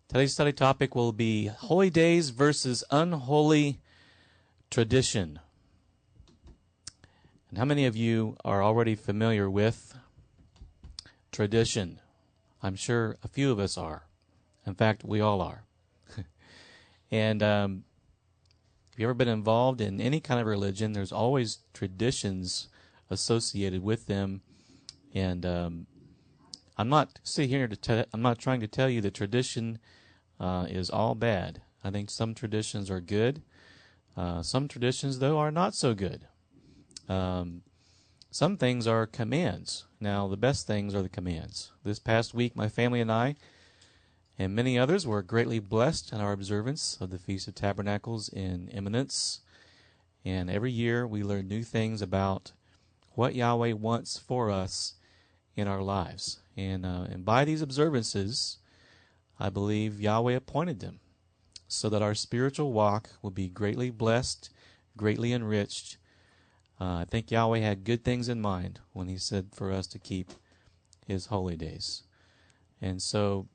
Today's study topic will be holy days versus unholy tradition. And how many of you are already familiar with tradition? I'm sure a few of us are. In fact, we all are. And if you've ever been involved in any kind of religion, there's always traditions associated with them. And I'm not trying to tell you that tradition is all bad. I think some traditions are good. Some traditions, though, are not so good. Some things are commands. Now, the best things are the commands. This past week, my family and I, and many others, were greatly blessed in our observance of the Feast of Tabernacles in Eminence. And every year, we learn new things about what Yahweh wants for us in our lives. And by these observances, I believe Yahweh appointed them so that our spiritual walk will be greatly blessed, greatly enriched. I think Yahweh had good things in mind when he said for us to keep his holy days. And so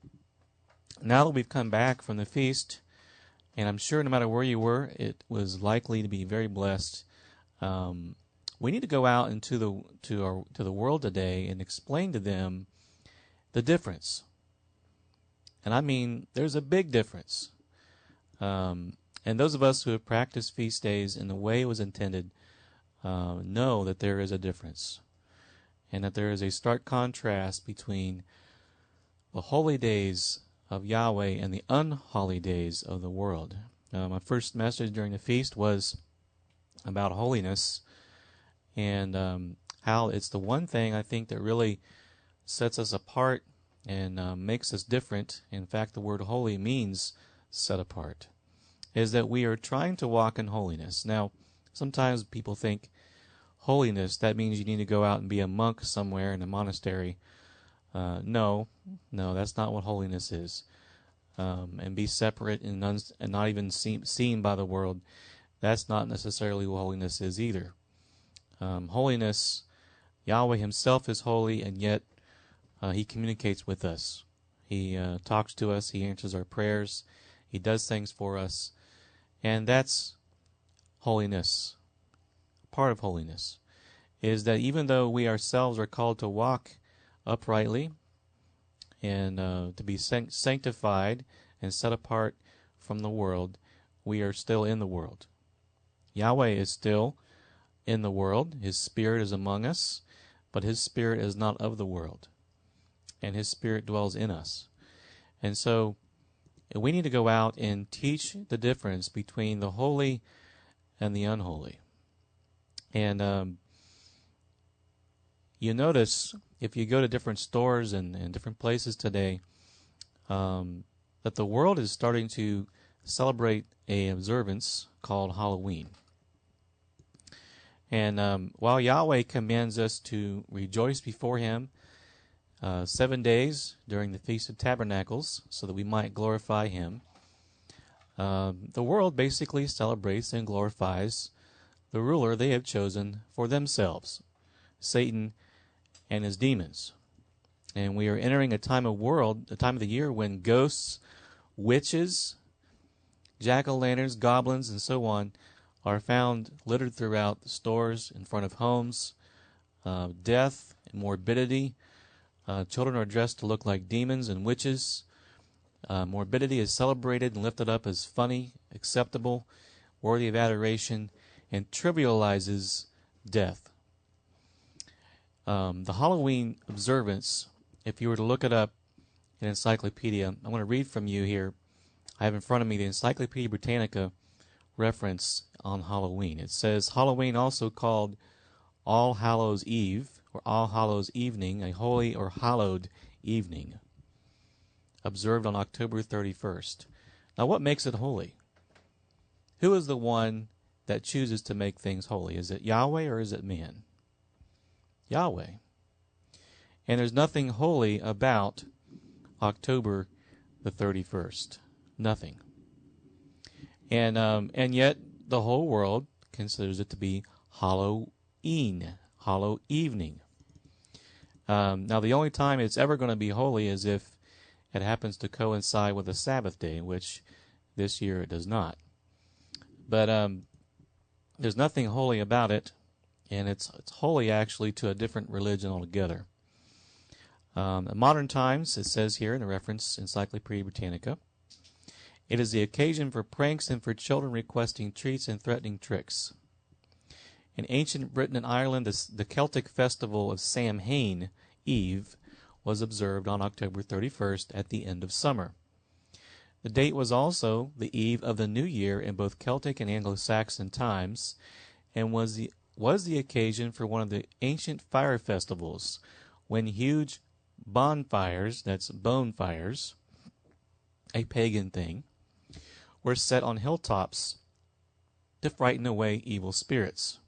now that we've come back from the feast, and I'm sure no matter where you were, it was likely to be very blessed. We need to go out into the world today and explain to them the difference. And I mean, there's a big difference. And those of us who have practiced feast days in the way it was intended know that there is a difference. And that there is a stark contrast between the holy days of Yahweh and the unholy days of the world. My first message during the feast was about holiness and how it's the one thing I think that really sets us apart and makes us different. In fact, the word holy means set apart, is that we are trying to walk in holiness. Now, sometimes people think holiness, that means you need to go out and be a monk somewhere in a monastery. No, that's not what holiness is. And be separate and not even seen by the world. That's not necessarily what holiness is either. Holiness, Yahweh himself is holy, and yet he communicates with us. He talks to us. He answers our prayers. He does things for us. And that's holiness. Part of holiness is that even though we ourselves are called to walk uprightly and to be sanctified and set apart from the world, we are still in the world. Yahweh is still in the world. His Spirit is among us, but his Spirit is not of the world. And his Spirit dwells in us. And so we need to go out and teach the difference between the holy and the unholy. And you notice, if you go to different stores and different places today, that the world is starting to celebrate an observance called Halloween. And while Yahweh commands us to rejoice before him 7 days during the Feast of Tabernacles so that we might glorify him, the world basically celebrates and glorifies the ruler they have chosen for themselves, Satan and his demons. And we are entering a time of the year when ghosts, witches, jack-o'-lanterns, goblins, and so on are found littered throughout the stores, in front of homes. Death and morbidity. Children are dressed to look like demons and witches. Morbidity is celebrated and lifted up as funny, acceptable, worthy of adoration, and trivializes death. The Halloween observance, if you were to look it up in Encyclopedia, I'm going to read from you here. I have in front of me the Encyclopedia Britannica reference on Halloween. It says, Halloween, also called All Hallows Eve, or All Hallows Evening, a holy or hallowed evening, observed on October 31st. Now, what makes it holy? Who is the one that chooses to make things holy? Is it Yahweh or is it man? Yahweh. And there's nothing holy about October the 31st. Nothing. And yet the whole world considers it to be Halloween, Hallow evening. Now the only time it's ever going to be holy is if it happens to coincide with a Sabbath day, which this year it does not. But there's nothing holy about it, and it's holy actually to a different religion altogether. In modern times, it says here in the reference Encyclopedia Britannica, it is the occasion for pranks and for children requesting treats and threatening tricks. In ancient Britain and Ireland, the Celtic festival of Samhain, Eve, was observed on October 31st at the end of summer. The date was also the eve of the New Year in both Celtic and Anglo-Saxon times, and was the occasion for one of the ancient fire festivals, when huge bonfires, that's bone fires, a pagan thing, were set on hilltops to frighten away evil spirits.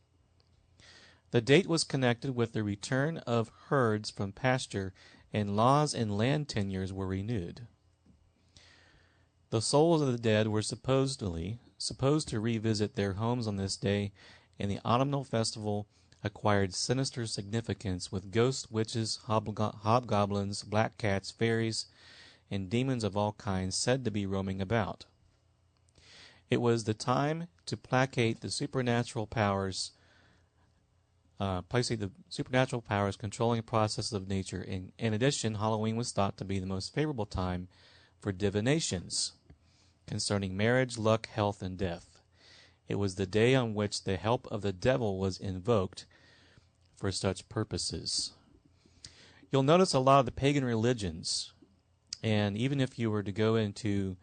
The date was connected with the return of herds from pasture, and laws and land tenures were renewed. The souls of the dead were supposed to revisit their homes on this day, and the autumnal festival acquired sinister significance, with ghosts, witches, hobgoblins, black cats, fairies, and demons of all kinds said to be roaming about. It was the time to placate the supernatural powers controlling the processes of nature. In addition, Halloween was thought to be the most favorable time for divinations concerning marriage, luck, health, and death. It was the day on which the help of the devil was invoked for such purposes. You'll notice a lot of the pagan religions, and even if you were to go into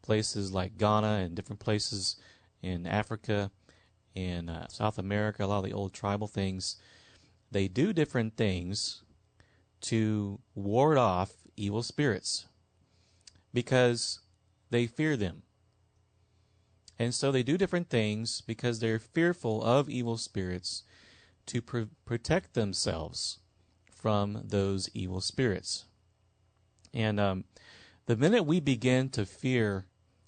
places like Ghana and different places in Africa and South America, a lot of the old tribal things, they do different things to ward off evil spirits because they fear them. And so they do different things because they're fearful of evil spirits to protect themselves from those evil spirits. And the minute we begin to fear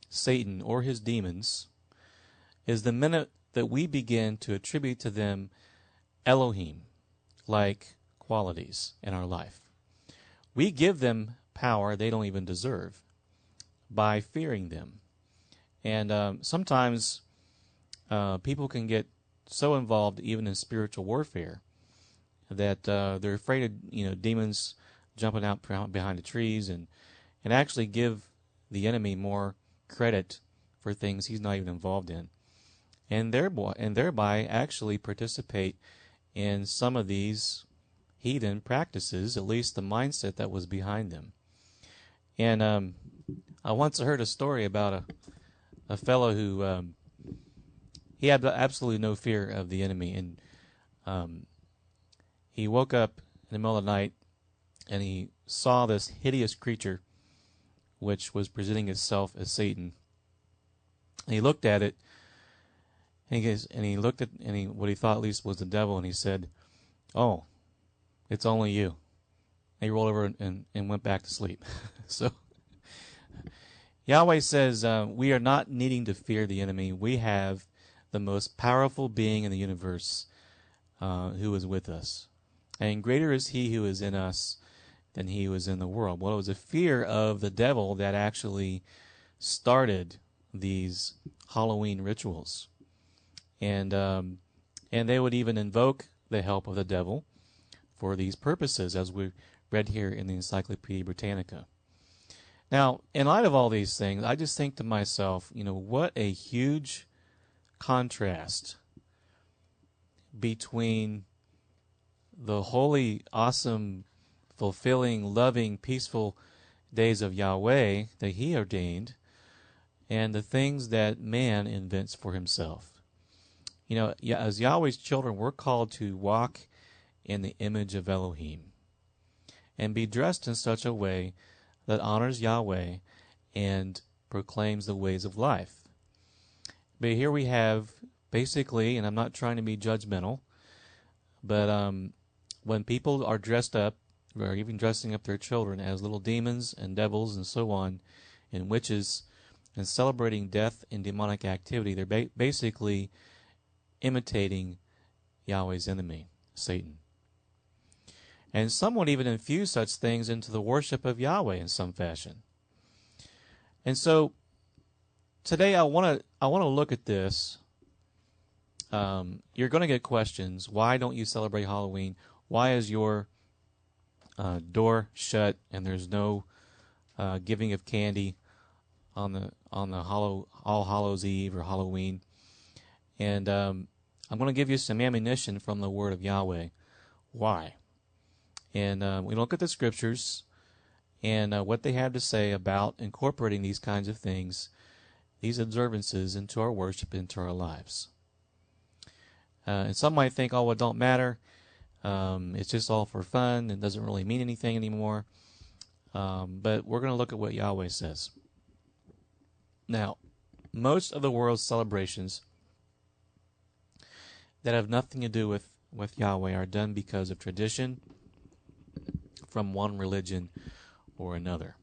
Satan or his demons is the minute that we begin to attribute to them Elohim-like qualities in our life. We give them power they don't even deserve by fearing them. And sometimes people can get so involved even in spiritual warfare that they're afraid of demons jumping out behind the trees and actually give the enemy more credit for things he's not even involved in, and thereby actually participate in some of these heathen practices, at least the mindset that was behind them. And I once heard a story about a fellow who he had absolutely no fear of the enemy, and he woke up in the middle of the night and he saw this hideous creature which was presenting itself as Satan. And he looked at it, and he looked at what he thought at least was the devil, and he said, "Oh, it's only you." And he rolled over and went back to sleep. So Yahweh says we are not needing to fear the enemy. We have the most powerful being in the universe who is with us. And greater is he who is in us than he who is in the world. Well, it was a fear of the devil that actually started these Halloween rituals. And they would even invoke the help of the devil for these purposes, as we read here in the Encyclopedia Britannica. Now, in light of all these things, I just think to myself, what a huge contrast between the holy, awesome, fulfilling, loving, peaceful days of Yahweh that he ordained and the things that man invents for himself. As Yahweh's children, we're called to walk in the image of Elohim and be dressed in such a way that honors Yahweh and proclaims the ways of life. But here we have basically, and I'm not trying to be judgmental, but when people are dressed up, or even dressing up their children as little demons and devils and so on, and witches, and celebrating death and demonic activity, they're basically imitating Yahweh's enemy, Satan. And some would even infuse such things into the worship of Yahweh in some fashion. And so today I want to look at this. You're going to get questions. Why don't you celebrate Halloween? Why is your door shut and there's no giving of candy on the All Hallows Eve or Halloween? And I'm going to give you some ammunition from the Word of Yahweh. Why? And we look at the Scriptures and what they have to say about incorporating these kinds of things, these observances, into our worship, into our lives. And some might think, oh, it don't matter. It's just all for fun. It doesn't really mean anything anymore. But we're going to look at what Yahweh says. Now, most of the world's celebrations that have nothing to do with Yahweh are done because of tradition from one religion or another.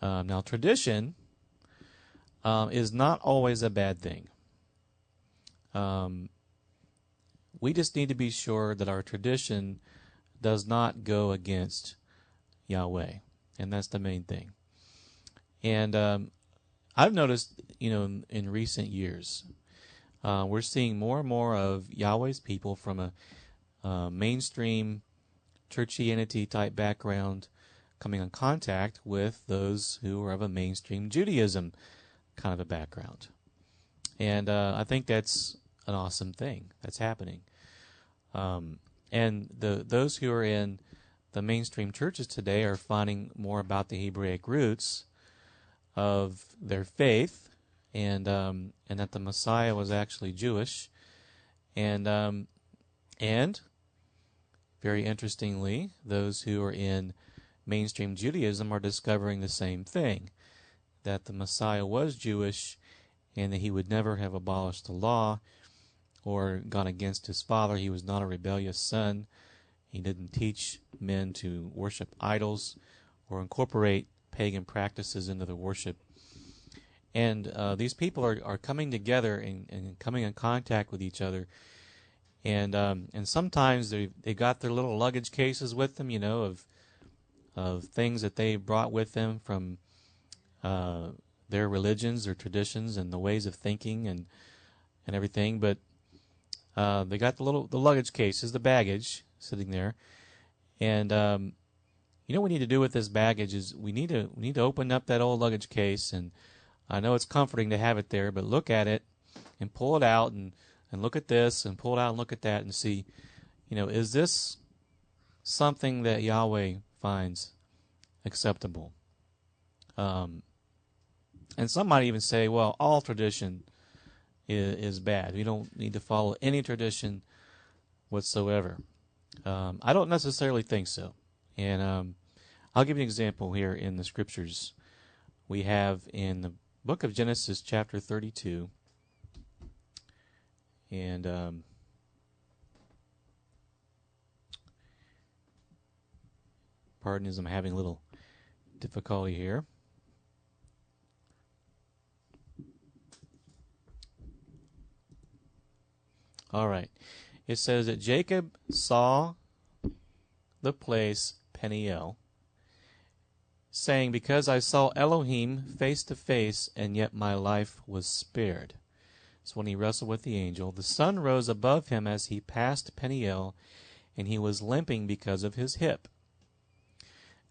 Now, tradition is not always a bad thing. We just need to be sure that our tradition does not go against Yahweh, and that's the main thing. And I've noticed, in recent years, we're seeing more and more of Yahweh's people from a mainstream churchianity type background coming in contact with those who are of a mainstream Judaism kind of a background. And I think that's an awesome thing that's happening. And those who are in the mainstream churches today are finding more about the Hebraic roots of their faith, and that the Messiah was actually Jewish, and very interestingly, those who are in mainstream Judaism are discovering the same thing, that the Messiah was Jewish, and that he would never have abolished the law or gone against his father. He was not a rebellious son. He didn't teach men to worship idols or incorporate pagan practices into the worship. And these people are coming together and coming in contact with each other. And sometimes they got their little luggage cases with them, of things that they brought with them from their religions or traditions and the ways of thinking and everything. But they got the luggage cases, the baggage sitting there. And what we need to do with this baggage is we need to open up that old luggage case. And I know it's comforting to have it there, but look at it and pull it out and look at this and pull it out and look at that and see, is this something that Yahweh finds acceptable? And some might even say, well, all tradition is bad. We don't need to follow any tradition whatsoever. I don't necessarily think so. And I'll give you an example here in the Scriptures. We have in the book of Genesis chapter 32, and pardon as I'm having a little difficulty here. All right. It says that Jacob saw the place Peniel, saying, because I saw Elohim face to face, and yet my life was spared. So when he wrestled with the angel, the sun rose above him as he passed Peniel, and he was limping because of his hip.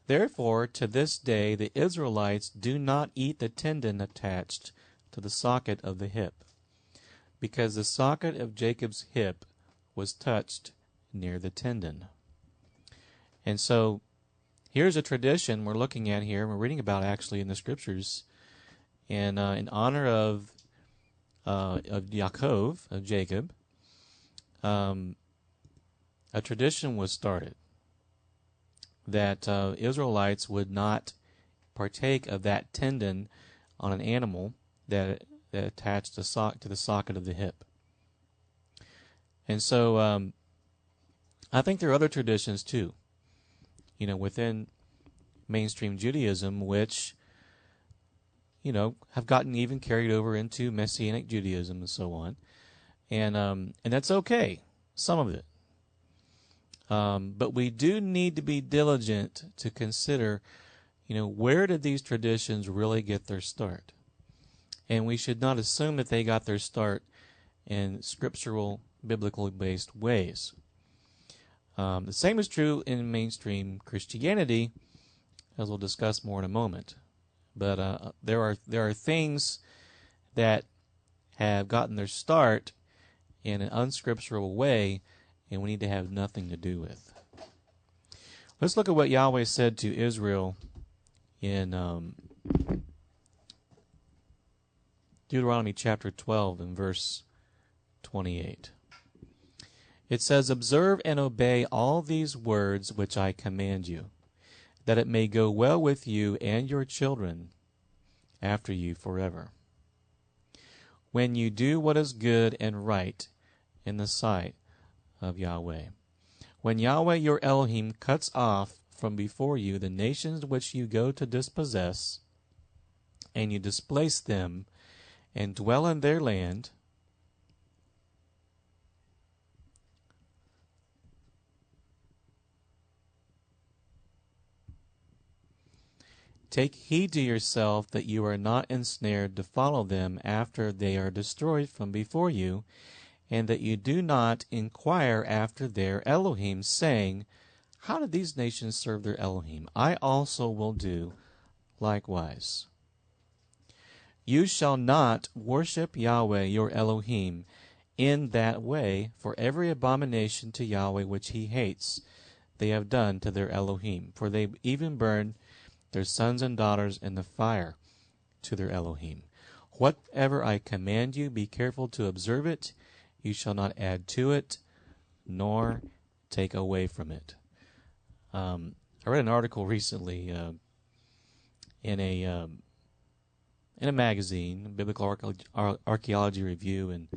Therefore, to this day, the Israelites do not eat the tendon attached to the socket of the hip, because the socket of Jacob's hip was touched near the tendon. And so here's a tradition we're looking at here, we're reading about actually in the Scriptures, and in honor of Yaakov, of Jacob, a tradition was started that Israelites would not partake of that tendon on an animal that attached to the socket of the hip. And so I think there are other traditions too, within mainstream Judaism, which, have gotten even carried over into Messianic Judaism and so on. And that's okay, some of it. But we do need to be diligent to consider, where did these traditions really get their start? And we should not assume that they got their start in scriptural, biblically based ways. The same is true in mainstream Christianity, as we'll discuss more in a moment. But there are things that have gotten their start in an unscriptural way, and we need to have nothing to do with. Let's look at what Yahweh said to Israel in Deuteronomy chapter 12 and verse 28. It says, "Observe and obey all these words which I command you, that it may go well with you and your children after you forever. When you do what is good and right in the sight of Yahweh. When Yahweh your Elohim cuts off from before you the nations which you go to dispossess, and you displace them and dwell in their land, take heed to yourself that you are not ensnared to follow them after they are destroyed from before you, and that you do not inquire after their Elohim, saying, how did these nations serve their Elohim? I also will do likewise. You shall not worship Yahweh your Elohim in that way, for every abomination to Yahweh which he hates they have done to their Elohim, for they even burned their sons and daughters in the fire to their Elohim. Whatever I command you, be careful to observe it. You shall not add to it, nor take away from it." I read an article recently in a magazine, Biblical Archaeology Review, and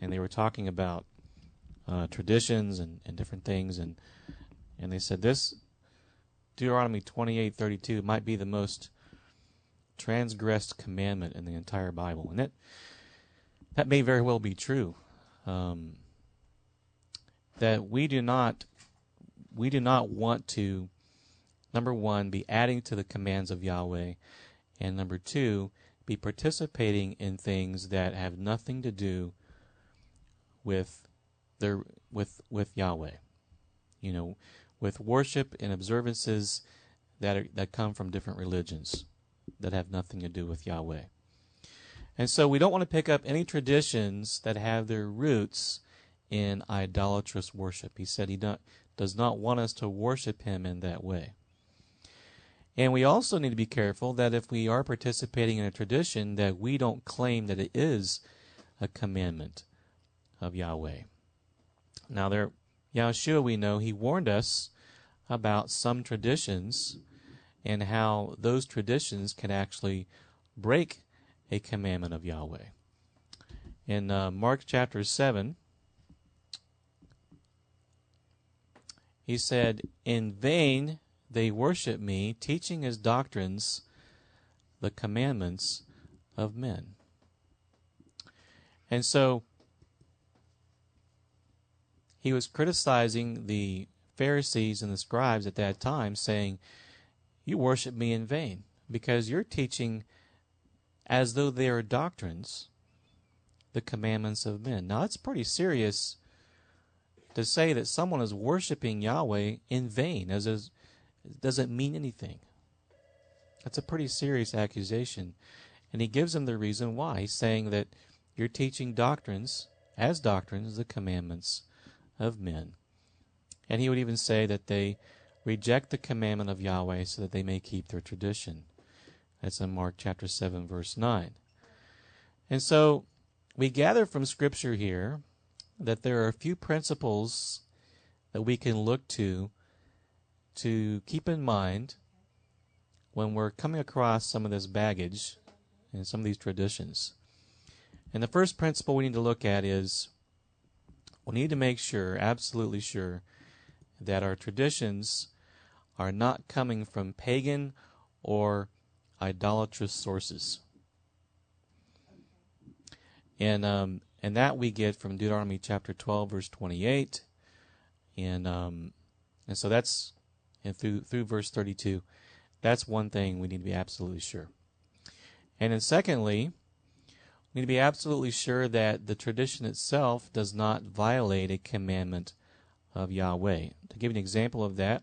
they were talking about traditions and different things, and they said this Deuteronomy 28:32 might be the most transgressed commandment in the entire Bible, and that may very well be true. That we do not want to, number one, be adding to the commands of Yahweh, and number two, be participating in things that have nothing to do with Yahweh. With worship and observances that come from different religions that have nothing to do with Yahweh. And so we don't want to pick up any traditions that have their roots in idolatrous worship. He said he does not want us to worship him in that way. And we also need to be careful that if we are participating in a tradition, that we don't claim that it is a commandment of Yahweh. Now, Yahshua, we know, he warned us about some traditions and how those traditions can actually break a commandment of Yahweh. In Mark chapter 7, he said, "In vain they worship me, teaching as doctrines the commandments of men." And so he was criticizing the Pharisees and the scribes at that time, saying, you worship me in vain, because you're teaching as though they are doctrines the commandments of men. Now, it's pretty serious to say that someone is worshiping Yahweh in vain, as it doesn't mean anything. That's a pretty serious accusation. And he gives them the reason why. He's saying that you're teaching doctrines, as doctrines, the commandments of men. And he would even say that they reject the commandment of Yahweh so that they may keep their tradition. That's in Mark chapter 7, verse 9. And so we gather from Scripture here that there are a few principles that we can look to keep in mind when we're coming across some of this baggage and some of these traditions. And the first principle we need to look at is we need to make sure, absolutely sure, that our traditions are not coming from pagan or idolatrous sources. And that we get from Deuteronomy chapter 12, verse 28, and And so that's, and through verse 32, that's one thing we need to be absolutely sure. And then secondly, we need to be absolutely sure that the tradition itself does not violate a commandment of Yahweh. To give you an example of that,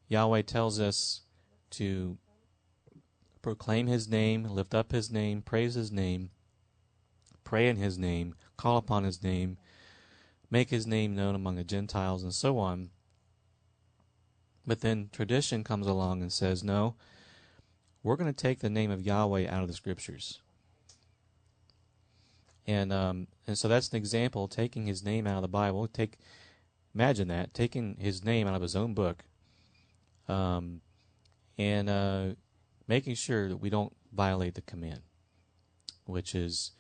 Yahweh tells us to proclaim His name, lift up His name, praise His name, pray in His name, call upon His name, make His name known among the Gentiles, and so on. But then tradition comes along and says, no, we're going to take the name of Yahweh out of the Scriptures. And so that's an example, taking His name out of the Bible. Imagine that, taking His name out of His own book, and making sure that we don't violate the command, which is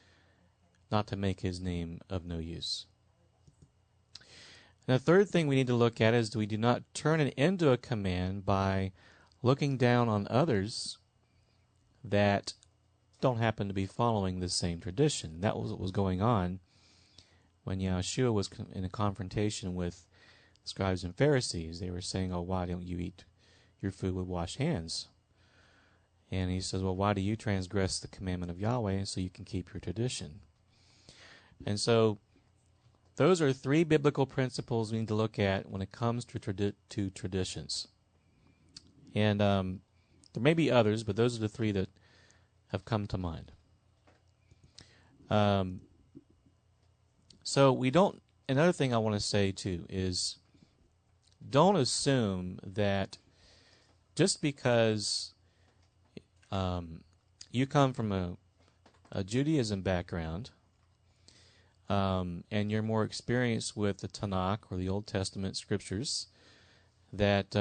not to make His name of no use. And the third thing we need to look at is we do not turn it into a command by looking down on others that don't happen to be following the same tradition. That was what was going on when Yeshua was in a confrontation with scribes and Pharisees. They were saying, oh, why don't you eat your food with washed hands? And He says, well, why do you transgress the commandment of Yahweh so you can keep your tradition? And so those are three biblical principles we need to look at when it comes to traditions. And there may be others, but those are the three that have come to mind. So we don't, another thing I want to say too is don't assume that just because you come from a Judaism background and you're more experienced with the Tanakh or the Old Testament scriptures, that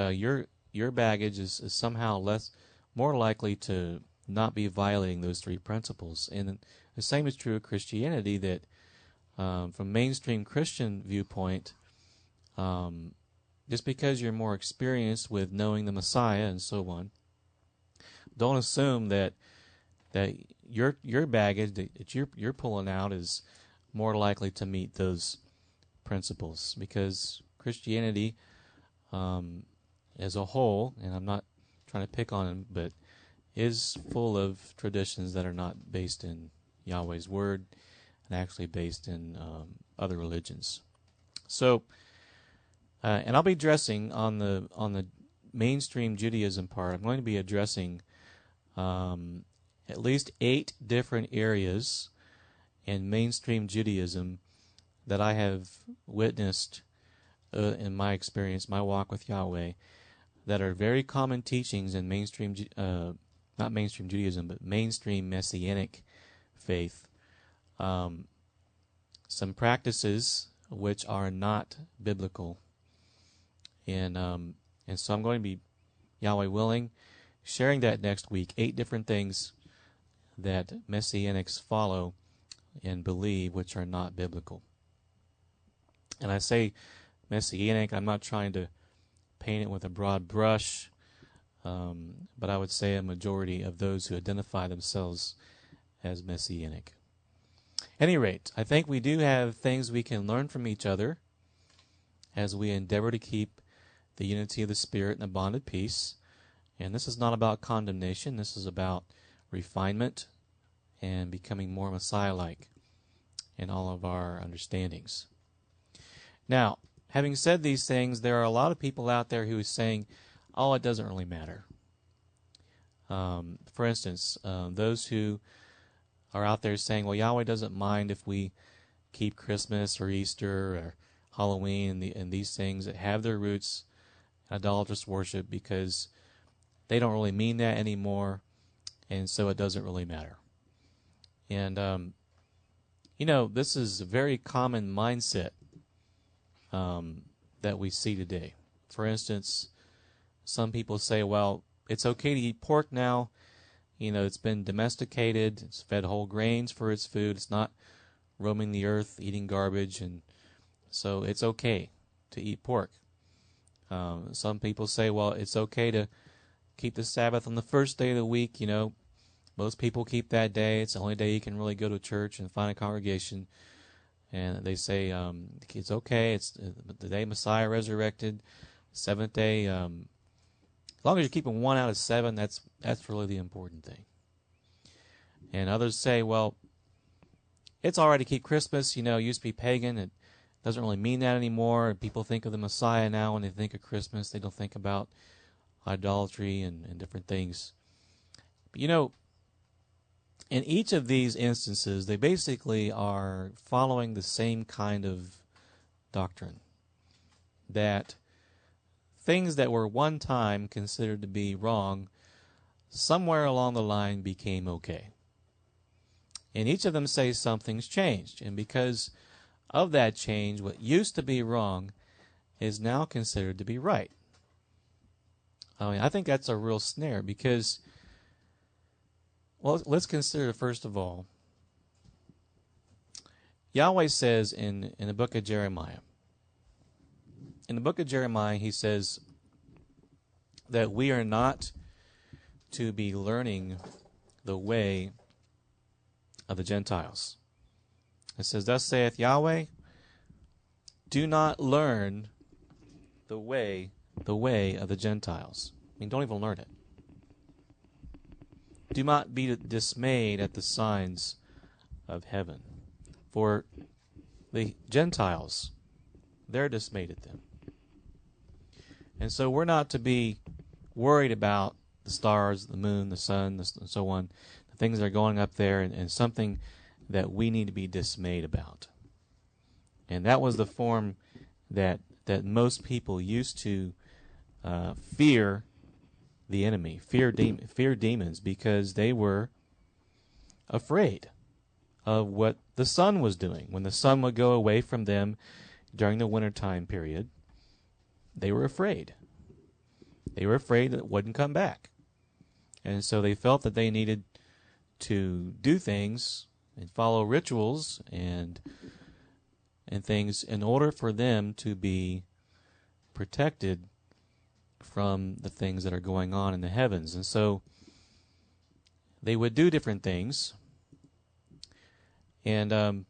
your baggage is somehow more likely to not be violating those three principles. And the same is true of Christianity, that from mainstream Christian viewpoint, just because you're more experienced with knowing the Messiah and so on, don't assume that your baggage that you're pulling out is more likely to meet those principles, because Christianity as a whole, and I'm not trying to pick on it, but is full of traditions that are not based in Yahweh's Word and actually based in other religions. So, and I'll be addressing on the mainstream Judaism part, I'm going to be addressing at least 8 different areas in mainstream Judaism that I have witnessed in my experience, my walk with Yahweh, that are very common teachings in mainstream, not mainstream Judaism, but mainstream Messianic faith. Some practices which are not biblical. And so I'm going to be, Yahweh willing, sharing that next week. 8 different things that Messianics follow and believe which are not biblical. And I say Messianic, I'm not trying to paint it with a broad brush, but I would say a majority of those who identify themselves as Messianic. At any rate, I think we do have things we can learn from each other as we endeavor to keep the unity of the Spirit and the bond of peace. And this is not about condemnation. This is about refinement and becoming more Messiah-like in all of our understandings. Now, having said these things, there are a lot of people out there who are saying, oh, it doesn't really matter. For instance, those who are out there saying, well, Yahweh doesn't mind if we keep Christmas or Easter or Halloween and these things that have their roots in idolatrous worship, because they don't really mean that anymore, and so it doesn't really matter. And, this is a very common mindset that we see today. For instance, some people say, well, it's okay to eat pork now. It's been domesticated. It's fed whole grains for its food. It's not roaming the earth, eating garbage, and so it's okay to eat pork. Some people say, well, it's okay to keep the Sabbath on the first day of the week. Most people keep that day. It's the only day you can really go to church and find a congregation. And they say it's okay. It's the day Messiah resurrected. Seventh day, as long as you're keeping 1 out of 7, that's really the important thing. And others say, well, it's all right to keep Christmas. It used to be pagan. It doesn't really mean that anymore. People think of the Messiah now when they think of Christmas. They don't think about idolatry and different things. But in each of these instances, they basically are following the same kind of doctrine. That things that were one time considered to be wrong, somewhere along the line became okay. And each of them say something's changed. And because of that change, what used to be wrong is now considered to be right. I think that's a real snare because, well, let's consider first of all, Yahweh says in the book of Jeremiah, he says that we are not to be learning the way of the Gentiles. It says, thus saith Yahweh, do not learn the way of the Gentiles. Don't even learn it. Do not be dismayed at the signs of heaven. For the Gentiles, they're dismayed at them. And so we're not to be worried about the stars, the moon, the sun, and so on, the things that are going up there, and something that we need to be dismayed about. And that was the form that most people used to fear the enemy, fear demons, because they were afraid of what the sun was doing. When the sun would go away from them during the wintertime period, they were afraid. They were afraid that it wouldn't come back. And so they felt that they needed to do things and follow rituals and things in order for them to be protected from the things that are going on in the heavens. And so they would do different things. And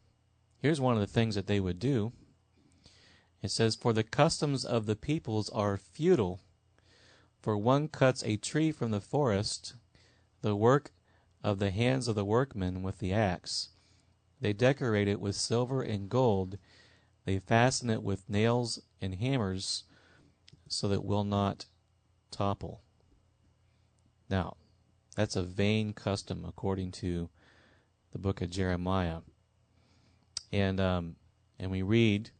here's one of the things that they would do. It says, for the customs of the peoples are futile. For one cuts a tree from the forest, the work of the hands of the workmen with the axe. They decorate it with silver and gold. They fasten it with nails and hammers so that it will not topple. Now, that's a vain custom according to the book of Jeremiah. And we read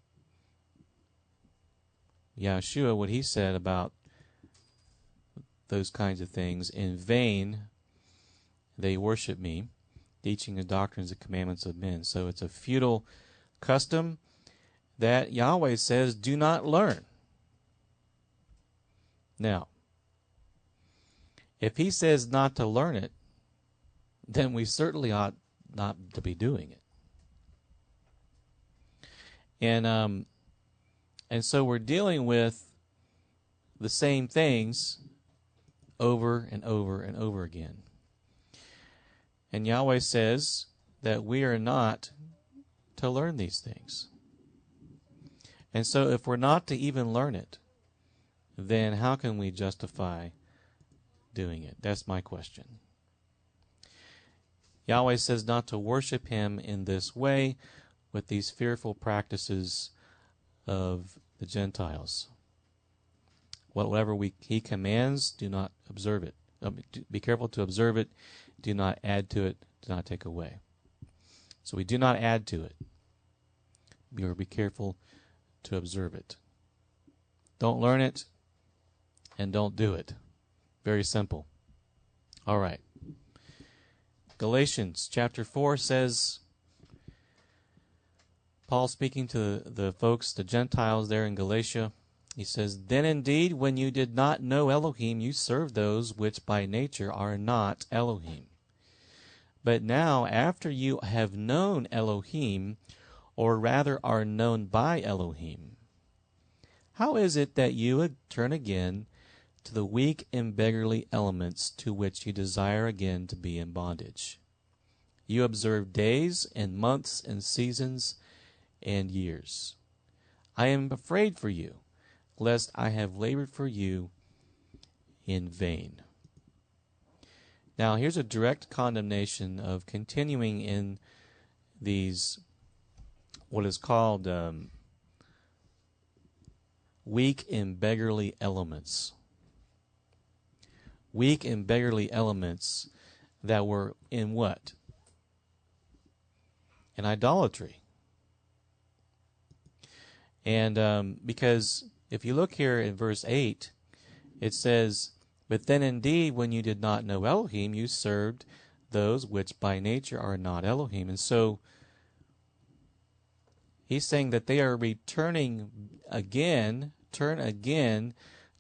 Yahshua, what he said about those kinds of things. In vain they worship me, teaching the doctrines and commandments of men. So it's a futile custom that Yahweh says do not learn. Now, if he says not to learn it, then we certainly ought not to be doing it. And so we're dealing with the same things over and over and over again. And Yahweh says that we are not to learn these things. And so if we're not to even learn it, then how can we justify doing it? That's my question. Yahweh says not to worship him in this way with these fearful practices of the Gentiles. Whatever he commands, do not observe it. Be careful to observe it. Do not add to it. Do not take away. So we do not add to it. Be careful to observe it. Don't learn it and don't do it. Very simple. All right. Galatians chapter 4 says, Paul speaking to the folks, the Gentiles there in Galatia, he says, then indeed, when you did not know Elohim, you served those which by nature are not Elohim. But now, after you have known Elohim, or rather are known by Elohim, how is it that you would turn again to the weak and beggarly elements to which you desire again to be in bondage? You observe days and months and seasons and years. I am afraid for you. lest I have labored for you in vain. Now, here's a direct condemnation of continuing in these, what is called weak and beggarly elements. Weak and beggarly elements that were in what? In idolatry. And because if you look here in verse 8, it says, "But then indeed, when you did not know Elohim, you served those which by nature are not Elohim." And so he's saying that they are returning again, turn again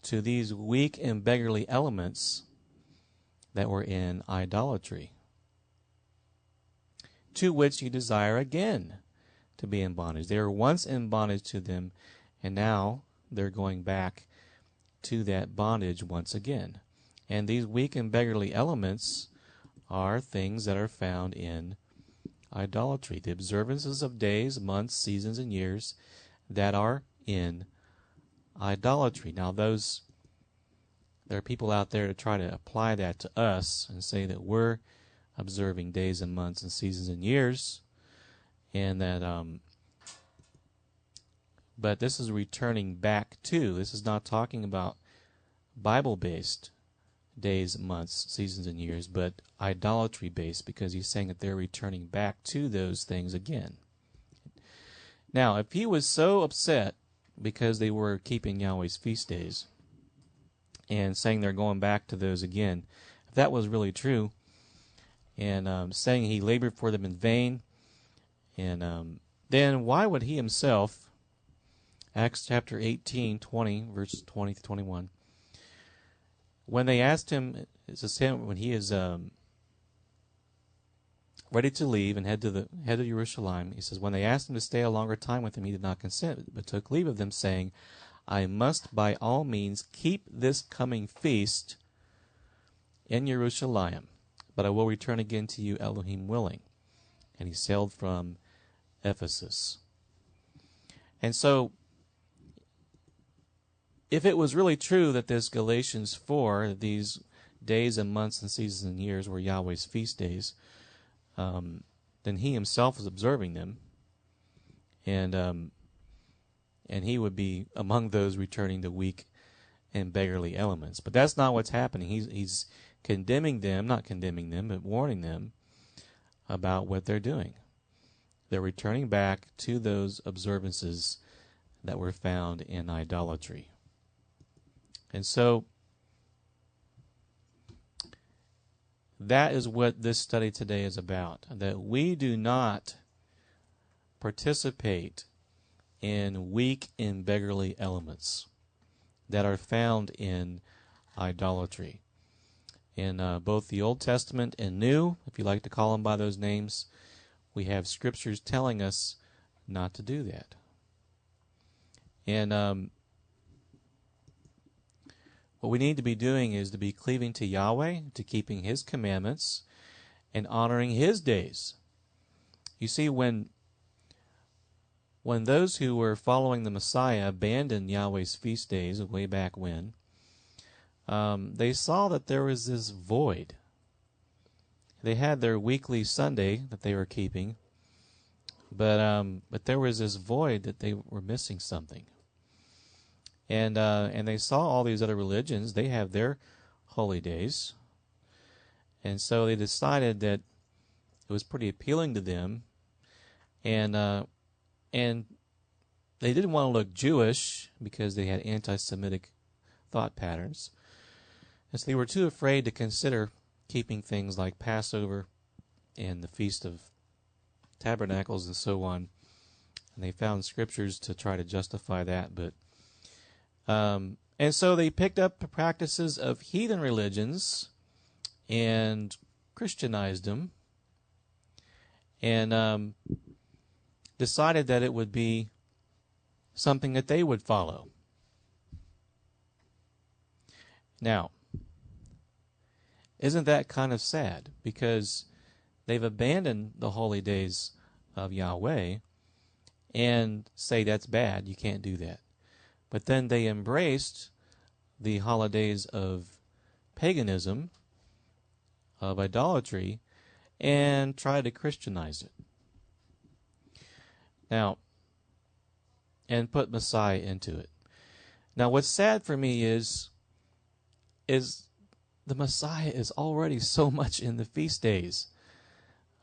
to these weak and beggarly elements that were in idolatry, to which you desire again to be in bondage. They were once in bondage to them, and now they're going back to that bondage once again. And these weak and beggarly elements are things that are found in idolatry. The observances of days, months, seasons, and years that are in idolatry. Now, there are people out there to try to apply that to us and say that we're observing days and months and seasons and years, and that but this is returning back to, this is not talking about Bible-based days, months, seasons, and years, but idolatry-based, because he's saying that they're returning back to those things again. Now, if he was so upset because they were keeping Yahweh's feast days and saying they're going back to those again, if that was really true, and saying he labored for them in vain, and then why would he himself, Acts chapter 18, 20, verses 20 to 21, when they asked him, it says when he is ready to leave and head to Jerusalem, he says, when they asked him to stay a longer time with him, he did not consent, but took leave of them, saying, "I must by all means keep this coming feast in Jerusalem, but I will return again to you, Elohim willing." And he sailed from Ephesus. And so, if it was really true that this Galatians 4, these days and months and seasons and years were Yahweh's feast days, then he himself was observing them, and he would be among those returning to weak and beggarly elements. But that's not what's happening. He's condemning them, not condemning them, but warning them about what they're doing. They're returning back to those observances that were found in idolatry. And so that is what this study today is about, that we do not participate in weak and beggarly elements that are found in idolatry. In both the Old Testament and New, if you like to call them by those names, we have scriptures telling us not to do that. And what we need to be doing is to be cleaving to Yahweh, to keeping His commandments, and honoring His days. You see, when those who were following the Messiah abandoned Yahweh's feast days way back when, they saw that there was this void. They had their weekly Sunday that they were keeping, but there was this void that they were missing something. And they saw all these other religions, they have their holy days. And so they decided that it was pretty appealing to them. And they didn't want to look Jewish because they had anti-Semitic thought patterns. And so they were too afraid to consider keeping things like Passover and the Feast of Tabernacles and so on. And they found scriptures to try to justify that, but and so they picked up the practices of heathen religions and Christianized them, and decided that it would be something that they would follow. Now, isn't that kind of sad? Because they've abandoned the holy days of Yahweh and say that's bad, you can't do that. But then they embraced the holidays of paganism, of idolatry, and tried to Christianize it. Now, and put Messiah into it. Now, what's sad for me is the Messiah is already so much in the feast days.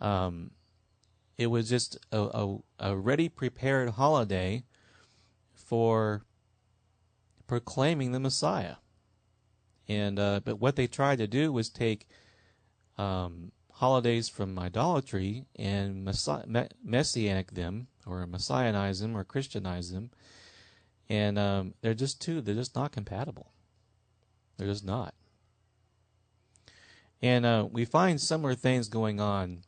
It was just a ready, prepared holiday for proclaiming the Messiah. And but what they tried to do was take holidays from idolatry and messianic them, or messianize them, or Christianize them. And they're just not compatible. They're just not. And we find similar things going on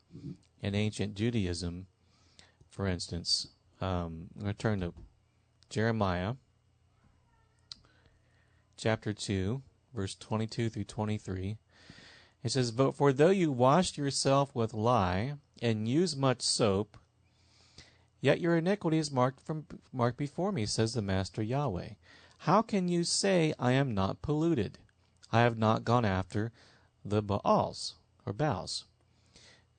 in ancient Judaism. For instance, I'm going to turn to Jeremiah chapter 2, verse 22 through 23. It says, "But for though you washed yourself with lye, and use much soap, yet your iniquity is marked before me, says the Master Yahweh. How can you say, I am not polluted? I have not gone after the Baals, or Baals.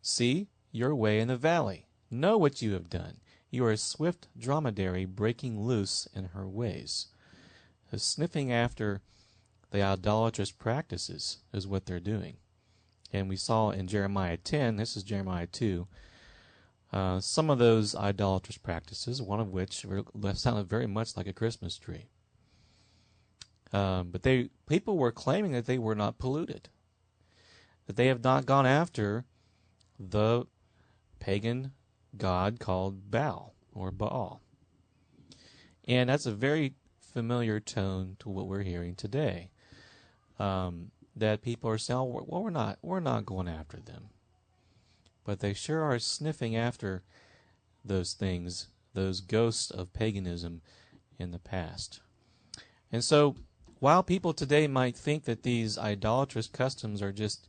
See your way in the valley. Know what you have done. You are a swift dromedary breaking loose in her ways." Sniffing after the idolatrous practices is what they're doing. And we saw in Jeremiah 10, this is Jeremiah 2, some of those idolatrous practices, one of which sounded very much like a Christmas tree. But people were claiming that they were not polluted, that they have not gone after the pagan god called Baal or Baal. And that's a very familiar tone to what we're hearing today. That people are saying, well, we're not going after them. But they sure are sniffing after those things, those ghosts of paganism in the past. And so, while people today might think that these idolatrous customs are just,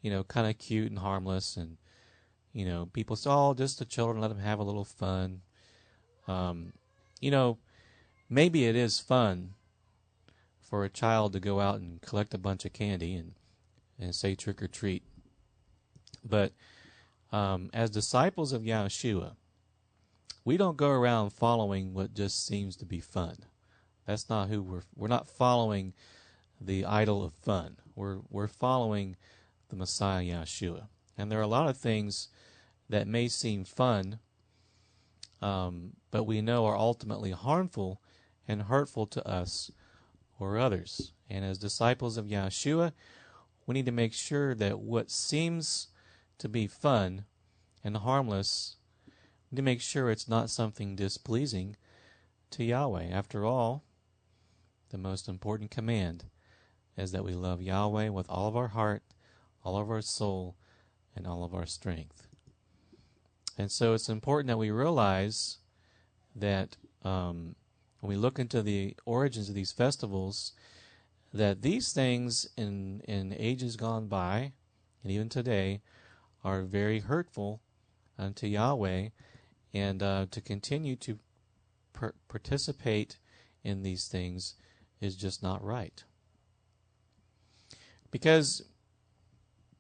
kind of cute and harmless, and, people say, oh, just the children, let them have a little fun. Maybe it is fun for a child to go out and collect a bunch of candy and say trick or treat. But as disciples of Yahshua, we don't go around following what just seems to be fun. That's not who we're not following the idol of fun. We're following the Messiah Yahshua. And there are a lot of things that may seem fun, but we know are ultimately harmful and hurtful to us or others. And as disciples of Yahshua, we need to make sure that what seems to be fun and harmless, we need to make sure it's not something displeasing to Yahweh. After all, the most important command is that we love Yahweh with all of our heart, all of our soul, and all of our strength. And so it's important that we realize that when we look into the origins of these festivals, that these things in ages gone by, and even today, are very hurtful unto Yahweh, and to continue to participate in these things is just not right. Because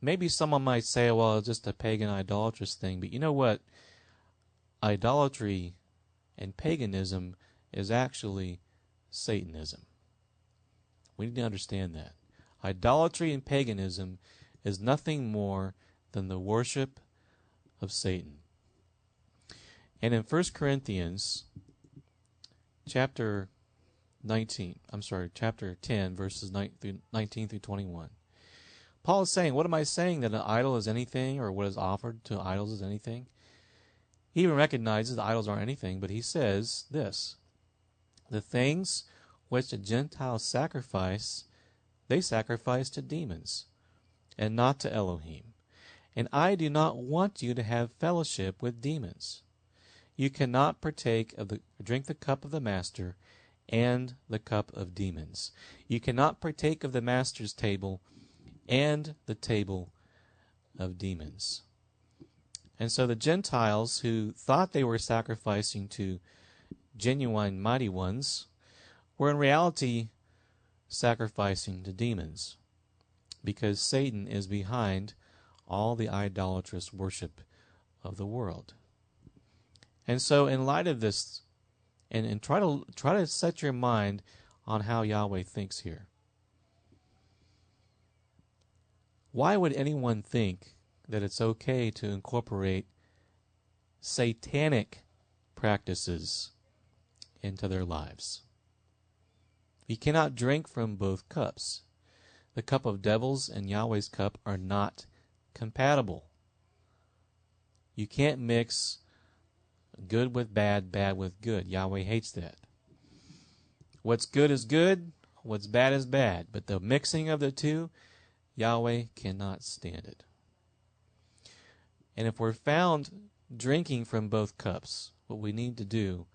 maybe someone might say, well, it's just a pagan idolatrous thing, but you know what? Idolatry and paganism is actually Satanism. We need to understand that. Idolatry and paganism is nothing more than the worship of Satan. And in 1 Corinthians chapter 10, verses 19 through 21, Paul is saying, what am I saying? That an idol is anything, or what is offered to idols is anything? He even recognizes that idols aren't anything, but he says this: the things which the Gentiles sacrifice, they sacrifice to demons, and not to Elohim. And I do not want you to have fellowship with demons. You cannot drink the cup of the master and the cup of demons. You cannot partake of the master's table and the table of demons. And so the Gentiles, who thought they were sacrificing to genuine mighty ones, we're in reality sacrificing to demons, because Satan is behind all the idolatrous worship of the world. And so in light of this, and try to set your mind on how Yahweh thinks here. Why would anyone think that it's okay to incorporate satanic practices into their lives? You cannot drink from both cups. The cup of devils and Yahweh's cup are not compatible. You can't mix good with bad, bad with good. Yahweh hates that. What's good is good, what's bad is bad. But the mixing of the two, Yahweh cannot stand it. And if we're found drinking from both cups, what we need to do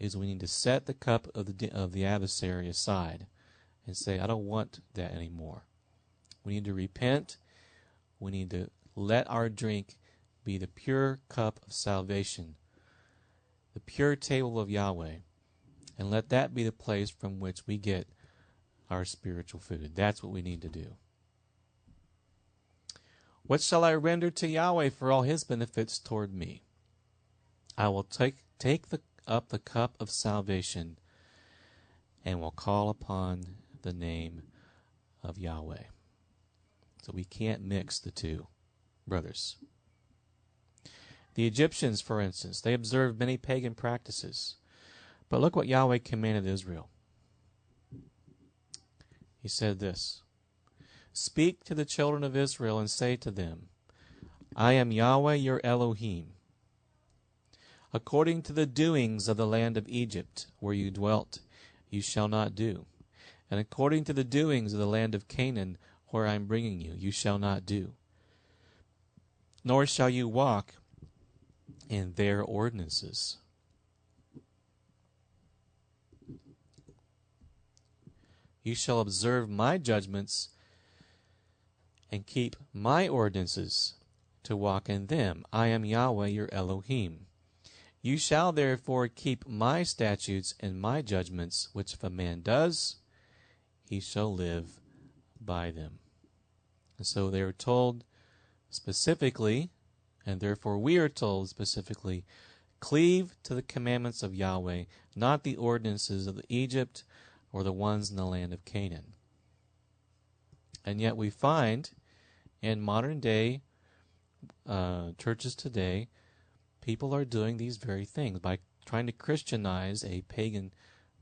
is we need to set the cup of the adversary aside and say, I don't want that anymore. We need to repent. We need to let our drink be the pure cup of salvation, the pure table of Yahweh, and let that be the place from which we get our spiritual food. That's what we need to do. What shall I render to Yahweh for all his benefits toward me? I will take up the cup of salvation and will call upon the name of Yahweh. So we can't mix the two, brothers. The Egyptians, for instance, they observed many pagan practices. But look what Yahweh commanded Israel. He said this, Speak to the children of Israel and say to them, I am Yahweh your Elohim. According to the doings of the land of Egypt, where you dwelt, you shall not do. And according to the doings of the land of Canaan, where I am bringing you, you shall not do. Nor shall you walk in their ordinances. You shall observe my judgments and keep my ordinances to walk in them. I am Yahweh your Elohim. You shall therefore keep my statutes and my judgments, which if a man does, he shall live by them. And so they are told specifically, and therefore we are told specifically, cleave to the commandments of Yahweh, not the ordinances of Egypt or the ones in the land of Canaan. And yet we find in modern day churches today, people are doing these very things by trying to Christianize a pagan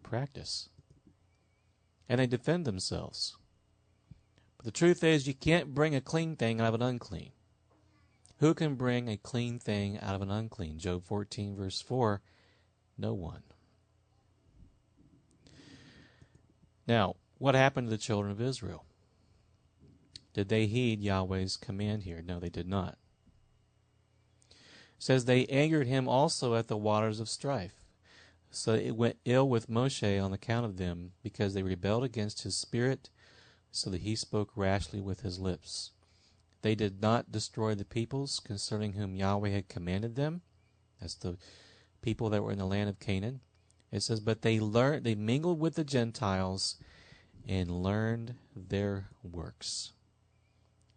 practice. And they defend themselves. But the truth is, you can't bring a clean thing out of an unclean. Who can bring a clean thing out of an unclean? Job 14, verse 4, no one. Now, what happened to the children of Israel? Did they heed Yahweh's command here? No, they did not. It says they angered him also at the waters of strife. So it went ill with Moshe on account of them, because they rebelled against his spirit, so that he spoke rashly with his lips. They did not destroy the peoples concerning whom Yahweh had commanded them. That's the people that were in the land of Canaan. It says, but they mingled with the Gentiles and learned their works.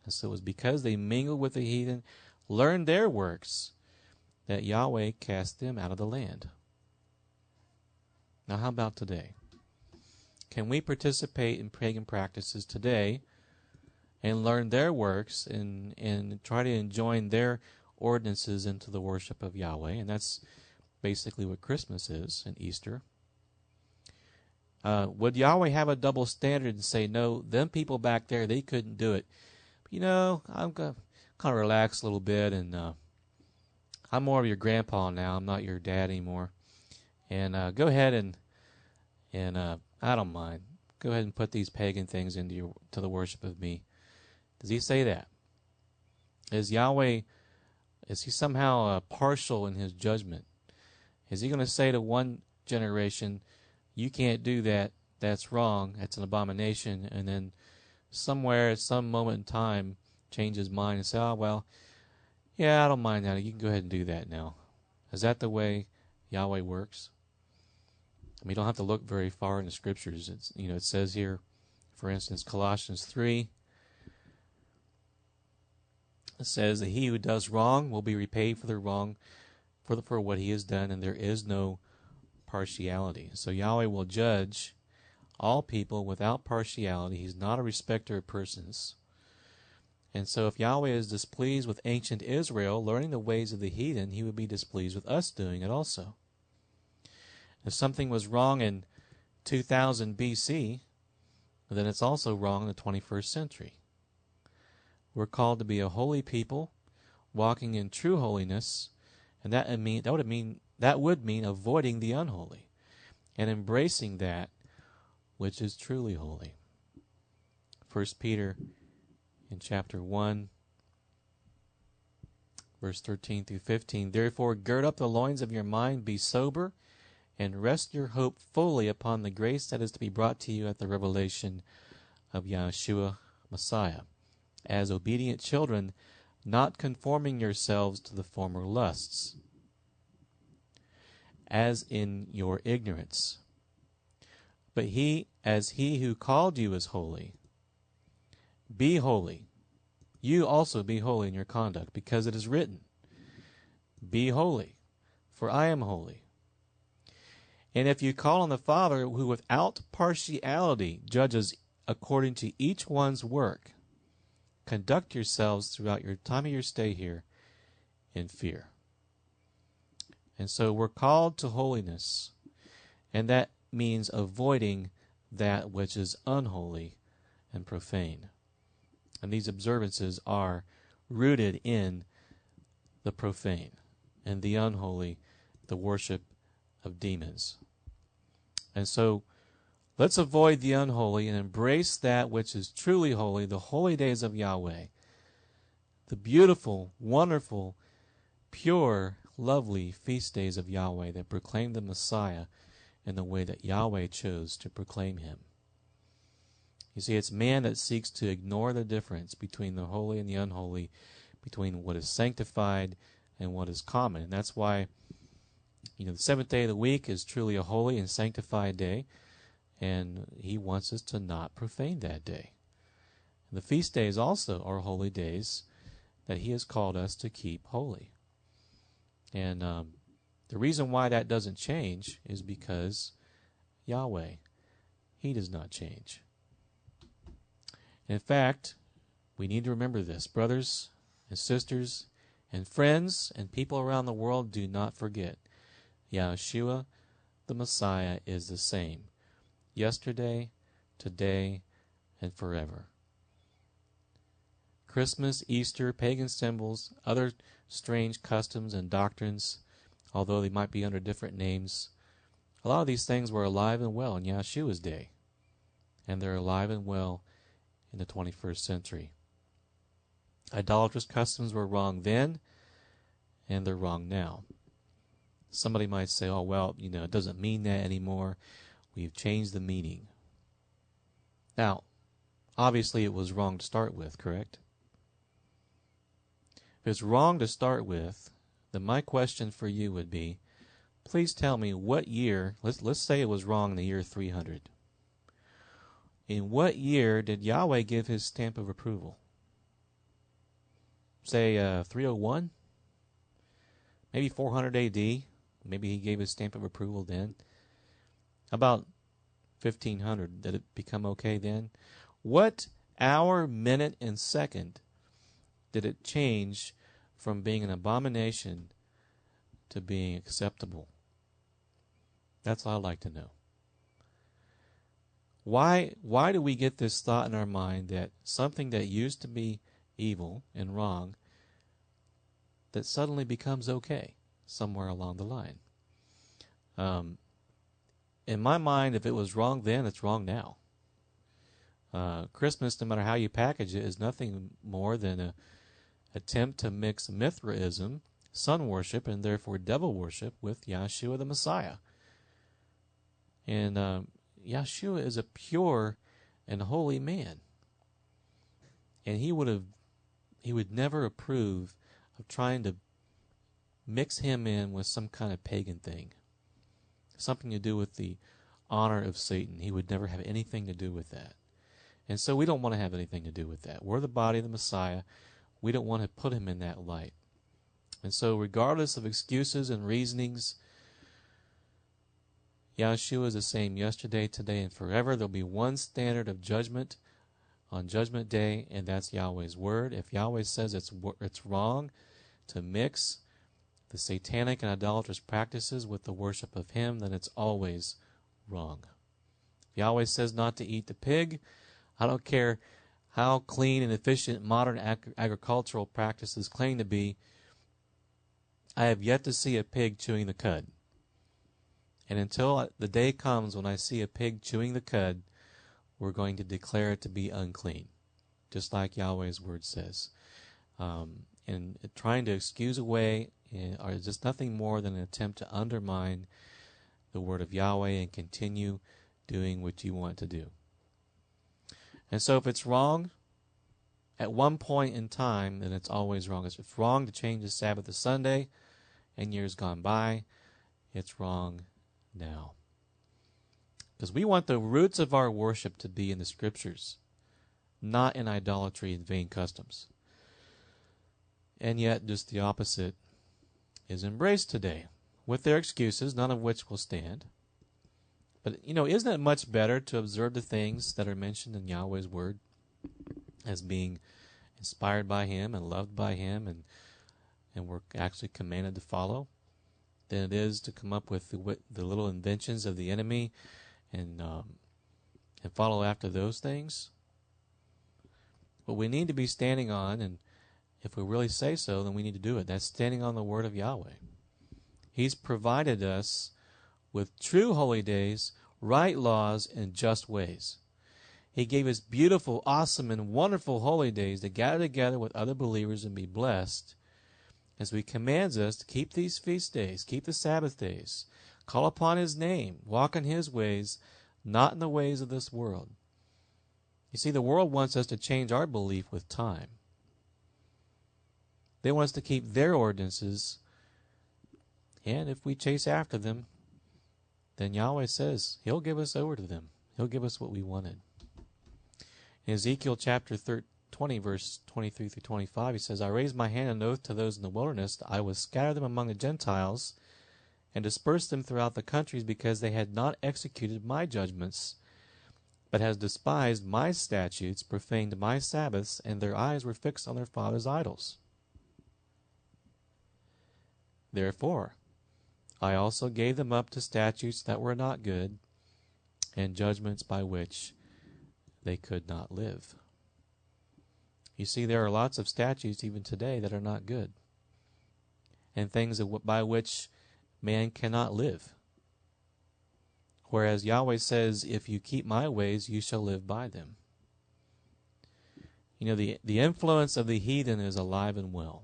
And so it was because they mingled with the heathen, learned their works, that Yahweh cast them out of the land. Now how about today? Can we participate in pagan practices today and learn their works and try to join their ordinances into the worship of Yahweh? And that's basically what Christmas is and Easter. Would Yahweh have a double standard and say, no, them people back there, they couldn't do it? But, I'm going to kind of relax a little bit, and I'm more of your grandpa now. I'm not your dad anymore. And go ahead and I don't mind. Go ahead and put these pagan things into to the worship of me. Does he say that? Is Yahweh, is he somehow partial in his judgment? Is he going to say to one generation, you can't do that, that's wrong, that's an abomination, and then somewhere at some moment in time change his mind and say, oh, well, yeah, I don't mind that. You can go ahead and do that now. Is that the way Yahweh works? We don't have to look very far in the scriptures. It says here, for instance, Colossians 3, it says that he who does wrong will be repaid for the wrong, for what he has done, and there is no partiality. So Yahweh will judge all people without partiality. He's not a respecter of persons. And so if Yahweh is displeased with ancient Israel learning the ways of the heathen, he would be displeased with us doing it also. If something was wrong in 2000 BC, then it's also wrong in the 21st century. We're called to be a holy people, walking in true holiness, and that would mean avoiding the unholy and embracing that which is truly holy. 1 Peter in chapter 1, verse 13 through 15, therefore gird up the loins of your mind, be sober, and rest your hope fully upon the grace that is to be brought to you at the revelation of Yahshua Messiah, as obedient children, not conforming yourselves to the former lusts, as in your ignorance. But he who called you is holy, be holy. You also be holy in your conduct, because it is written, be holy, for I am holy. And if you call on the Father, who without partiality judges according to each one's work, conduct yourselves throughout your time of your stay here in fear. And so we're called to holiness, and that means avoiding that which is unholy and profane. And these observances are rooted in the profane and the unholy, the worship of demons. And so let's avoid the unholy and embrace that which is truly holy, the holy days of Yahweh, the beautiful, wonderful, pure, lovely feast days of Yahweh that proclaim the Messiah in the way that Yahweh chose to proclaim him. You see, it's man that seeks to ignore the difference between the holy and the unholy, between what is sanctified and what is common. And that's why, the seventh day of the week is truly a holy and sanctified day, and he wants us to not profane that day. And the feast days also are holy days that he has called us to keep holy. And the reason why that doesn't change is because Yahweh, he does not change. In fact, we need to remember this. Brothers and sisters and friends and people around the world, do not forget. Yahshua, the Messiah, is the same. Yesterday, today, and forever. Christmas, Easter, pagan symbols, other strange customs and doctrines, although they might be under different names, a lot of these things were alive and well in Yahshua's day. And they're alive and well in the 21st century. Idolatrous customs were wrong then, and they're wrong now. Somebody might say, oh, well, it doesn't mean that anymore. We've changed the meaning. Now, obviously it was wrong to start with, correct? If it's wrong to start with, then my question for you would be, please tell me what year, let's say it was wrong in the year 300. In what year did Yahweh give his stamp of approval? Say 301? Maybe 400 AD? Maybe he gave his stamp of approval then. About 1500, did it become okay then? What hour, minute, and second did it change from being an abomination to being acceptable? That's all I'd like to know. Why do we get this thought in our mind that something that used to be evil and wrong, that suddenly becomes okay somewhere along the line? In my mind, if it was wrong then, it's wrong now. Christmas, no matter how you package it, is nothing more than an attempt to mix Mithraism, sun worship, and therefore devil worship with Yahshua the Messiah. And Yahshua is a pure and holy man. And he would never approve of trying to mix him in with some kind of pagan thing. something to do with the honor of Satan. He would never have anything to do with that. And so we don't want to have anything to do with that. We're the body of the Messiah. We don't want to put him in that light. And so regardless of excuses and reasonings, Yahshua is the same yesterday, today, and forever. There'll be one standard of judgment on Judgment Day, and that's Yahweh's word. If Yahweh says it's wrong to mix the satanic and idolatrous practices with the worship of him, then it's always wrong. If Yahweh says not to eat the pig, I don't care how clean and efficient modern agricultural practices claim to be, I have yet to see a pig chewing the cud. And until the day comes when I see a pig chewing the cud, we're going to declare it to be unclean, just like Yahweh's word says. And trying to excuse away are just nothing more than an attempt to undermine the word of Yahweh and continue doing what you want to do. And so if it's wrong at one point in time, then it's always wrong. If it's wrong to change the Sabbath to Sunday in years gone by, it's wrong now. Because we want the roots of our worship to be in the Scriptures, not in idolatry and vain customs. And yet just the opposite is embraced today, with their excuses, none of which will stand. But, isn't it much better to observe the things that are mentioned in Yahweh's word as being inspired by him and loved by him and we're actually commanded to follow, than it is to come up with the little inventions of the enemy and follow after those things? What we need to be standing on, and if we really say so, then we need to do it. That's standing on the word of Yahweh. He's provided us with true holy days, right laws, and just ways. He gave us beautiful, awesome, and wonderful holy days to gather together with other believers and be blessed, as he commands us to keep these feast days, keep the Sabbath days, call upon his name, walk in his ways, not in the ways of this world. You see, the world wants us to change our belief with time. They want us to keep their ordinances, and if we chase after them, then Yahweh says he'll give us over to them. He'll give us what we wanted. In Ezekiel chapter 20, verse 23 through 25, he says, I raised my hand in oath to those in the wilderness that I would scatter them among the Gentiles and disperse them throughout the countries, because they had not executed my judgments, but has despised my statutes, profaned my Sabbaths, and their eyes were fixed on their fathers' idols. Therefore, I also gave them up to statutes that were not good, and judgments by which they could not live. You see, there are lots of statutes even today that are not good, and things by which man cannot live. Whereas Yahweh says, if you keep my ways, you shall live by them. The influence of the heathen is alive and well.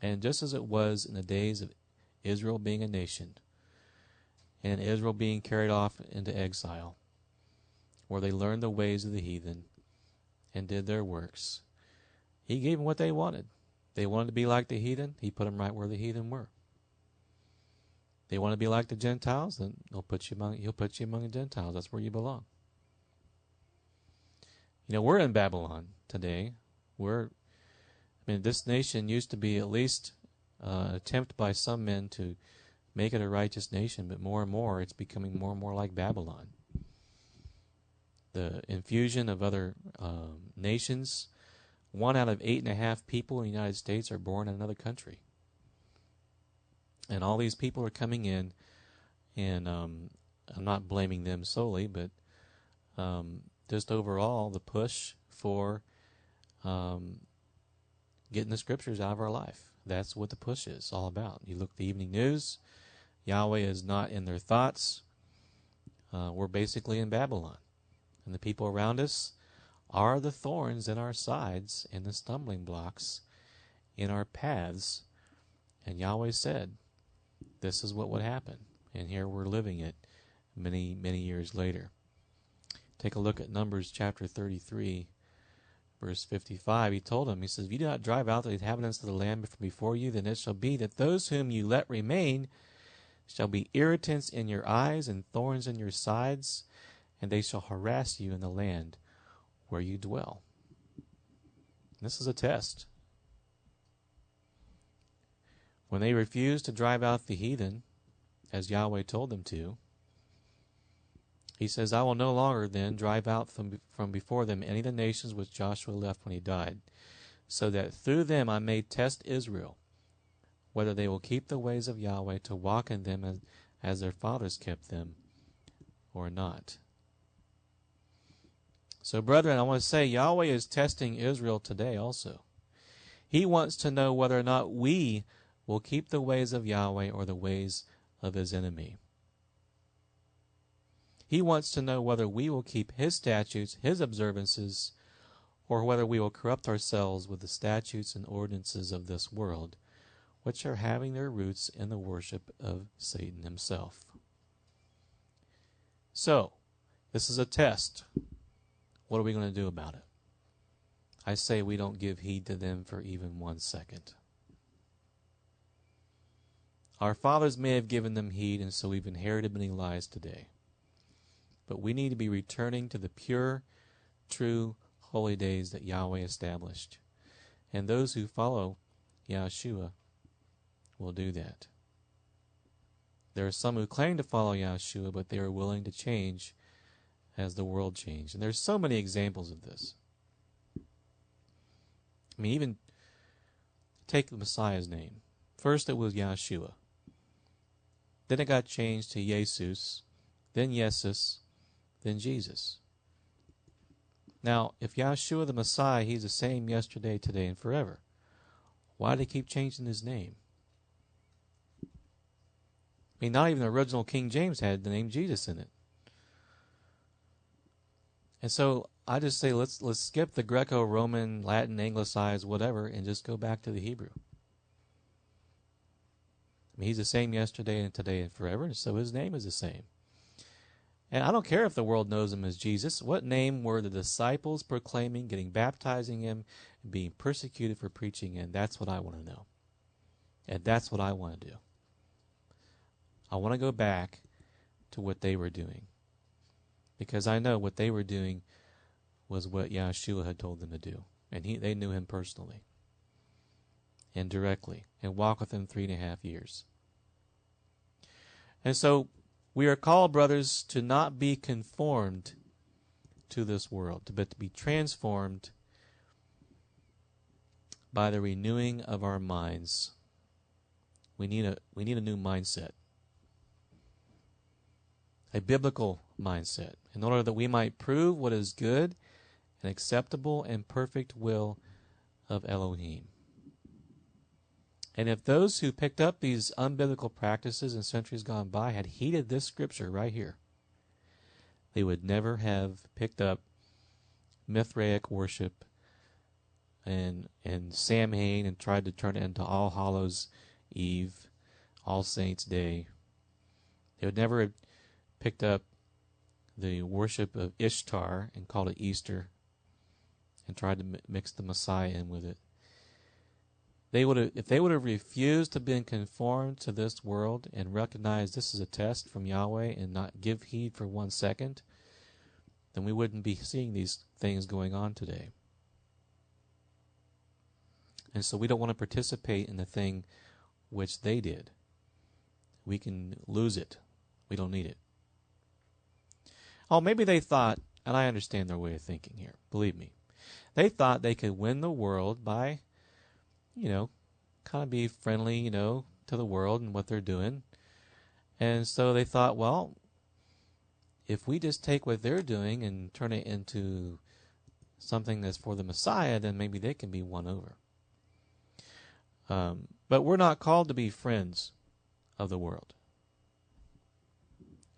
And just as it was in the days of Israel being a nation, and Israel being carried off into exile, where they learned the ways of the heathen and did their works, he gave them what they wanted. They wanted to be like the heathen, he put them right where the heathen were. They want to be like the Gentiles, then he'll put you among the Gentiles. That's where you belong. We're in Babylon today. This nation used to be at least an attempt by some men to make it a righteous nation, but more and more it's becoming more and more like Babylon. The infusion of other nations, 1 out of 8.5 people in the United States are born in another country. And all these people are coming in, and I'm not blaming them solely, but just overall the push for getting the Scriptures out of our life. That's what the push is all about. You look at the evening news, Yahweh is not in their thoughts. We're basically in Babylon. And the people around us are the thorns in our sides and the stumbling blocks in our paths. And Yahweh said, this is what would happen. And here we're living it many, many years later. Take a look at Numbers chapter 33, verse 55. He told him, he says, if you do not drive out the inhabitants of the land from before you, then it shall be that those whom you let remain shall be irritants in your eyes and thorns in your sides, and they shall harass you in the land where you dwell. This is a test. When they refused to drive out the heathen, as Yahweh told them to, he says, I will no longer then drive out from before them any of the nations which Joshua left when he died, so that through them I may test Israel, whether they will keep the ways of Yahweh to walk in them as their fathers kept them, or not. So, brethren, I want to say Yahweh is testing Israel today also. He wants to know whether or not we will keep the ways of Yahweh or the ways of his enemy. He wants to know whether we will keep his statutes, his observances, or whether we will corrupt ourselves with the statutes and ordinances of this world, which are having their roots in the worship of Satan himself. So, this is a test. What are we going to do about it? I say we don't give heed to them for even 1 second. Our fathers may have given them heed, and so we've inherited many lies today. But we need to be returning to the pure, true, holy days that Yahweh established. And those who follow Yahshua will do that. There are some who claim to follow Yahshua, but they are willing to change as the world changed. And there's so many examples of this. I mean, even take the Messiah's name. First it was Yahshua. Then it got changed to Jesus, then Yesus, then Jesus. Now, if Yahshua the Messiah, he's the same yesterday, today, and forever, why do they keep changing his name? I mean, not even the original King James had the name Jesus in it. And so I just say let's skip the Greco-Roman, Latin, Anglicized, whatever, and just go back to the Hebrew. I mean, he's the same yesterday and today and forever, and so his name is the same. And I don't care if the world knows him as Jesus. What name were the disciples proclaiming, getting baptizing him, and being persecuted for preaching in? That's what I want to know. And that's what I want to do. I want to go back to what they were doing. Because I know what they were doing was what Yahshua had told them to do. And they knew him personally and directly, and walked with him 3.5 years. And so we are called, brothers, to not be conformed to this world, but to be transformed by the renewing of our minds. We need a new mindset, a biblical mindset, in order that we might prove what is good and acceptable and perfect will of Elohim. And if those who picked up these unbiblical practices in centuries gone by had heeded this scripture right here, they would never have picked up Mithraic worship and Samhain and tried to turn it into All Hallows Eve, All Saints Day. They would never have picked up the worship of Ishtar and called it Easter and tried to mix the Messiah in with it. If they would have refused to be conformed to this world and recognized this is a test from Yahweh and not give heed for 1 second, then we wouldn't be seeing these things going on today. And so we don't want to participate in the thing which they did. We can lose it. We don't need it. Oh, maybe they thought, and I understand their way of thinking here, believe me. They thought they could win the world by, kind of be friendly, to the world and what they're doing. And so they thought, well, if we just take what they're doing and turn it into something that's for the Messiah, then maybe they can be won over. But we're not called to be friends of the world.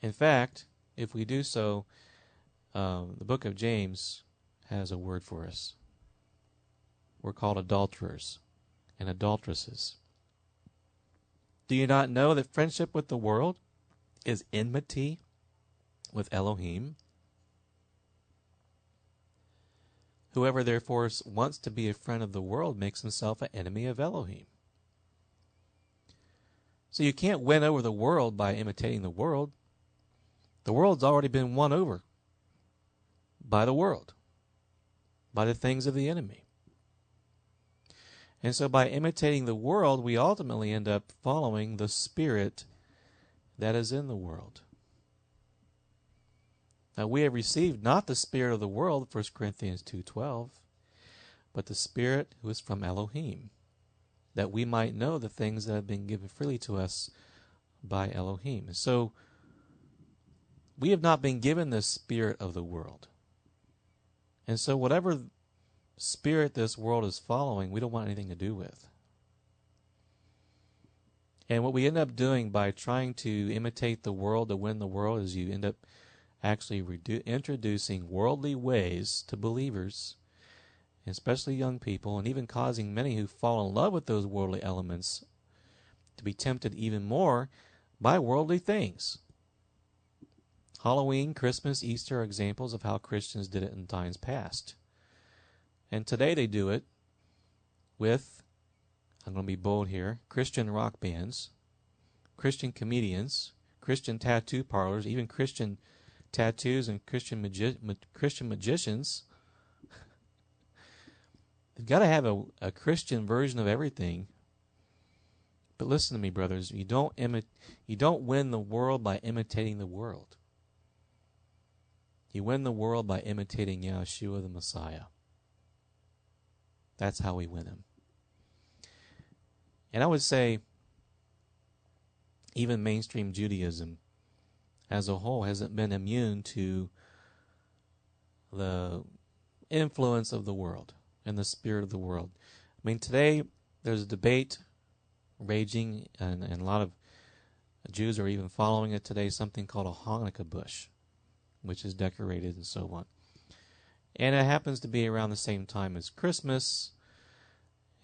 In fact, if we do so, the book of James has a word for us. We're called adulterers and adulteresses. Do you not know that friendship with the world is enmity with Elohim? Whoever therefore wants to be a friend of the world makes himself an enemy of Elohim. So you can't win over the world by imitating the world. The world's already been won over by the world, by the things of the enemy. And so by imitating the world, we ultimately end up following the spirit that is in the world. Now we have received not the spirit of the world, 1 Corinthians 2:12, but the Spirit who is from Elohim, that we might know the things that have been given freely to us by Elohim. So we have not been given the spirit of the world. And so whatever spirit this world is following, we don't want anything to do with. And what we end up doing by trying to imitate the world to win the world is you end up actually introducing worldly ways to believers, especially young people, and even causing many who fall in love with those worldly elements to be tempted even more by worldly things. Halloween, Christmas, Easter are examples of how Christians did it in times past. And today they do it with, I'm going to be bold here, Christian rock bands, Christian comedians, Christian tattoo parlors, even Christian tattoos and Christian magicians. They've got to have a Christian version of everything. But listen to me, brothers. You don't win the world by imitating the world. You win the world by imitating Yeshua the Messiah. That's how we win him. And I would say even mainstream Judaism as a whole hasn't been immune to the influence of the world and the spirit of the world. I mean, today there's a debate raging, and a lot of Jews are even following it today, something called a Hanukkah bush, which is decorated and so on. And it happens to be around the same time as Christmas.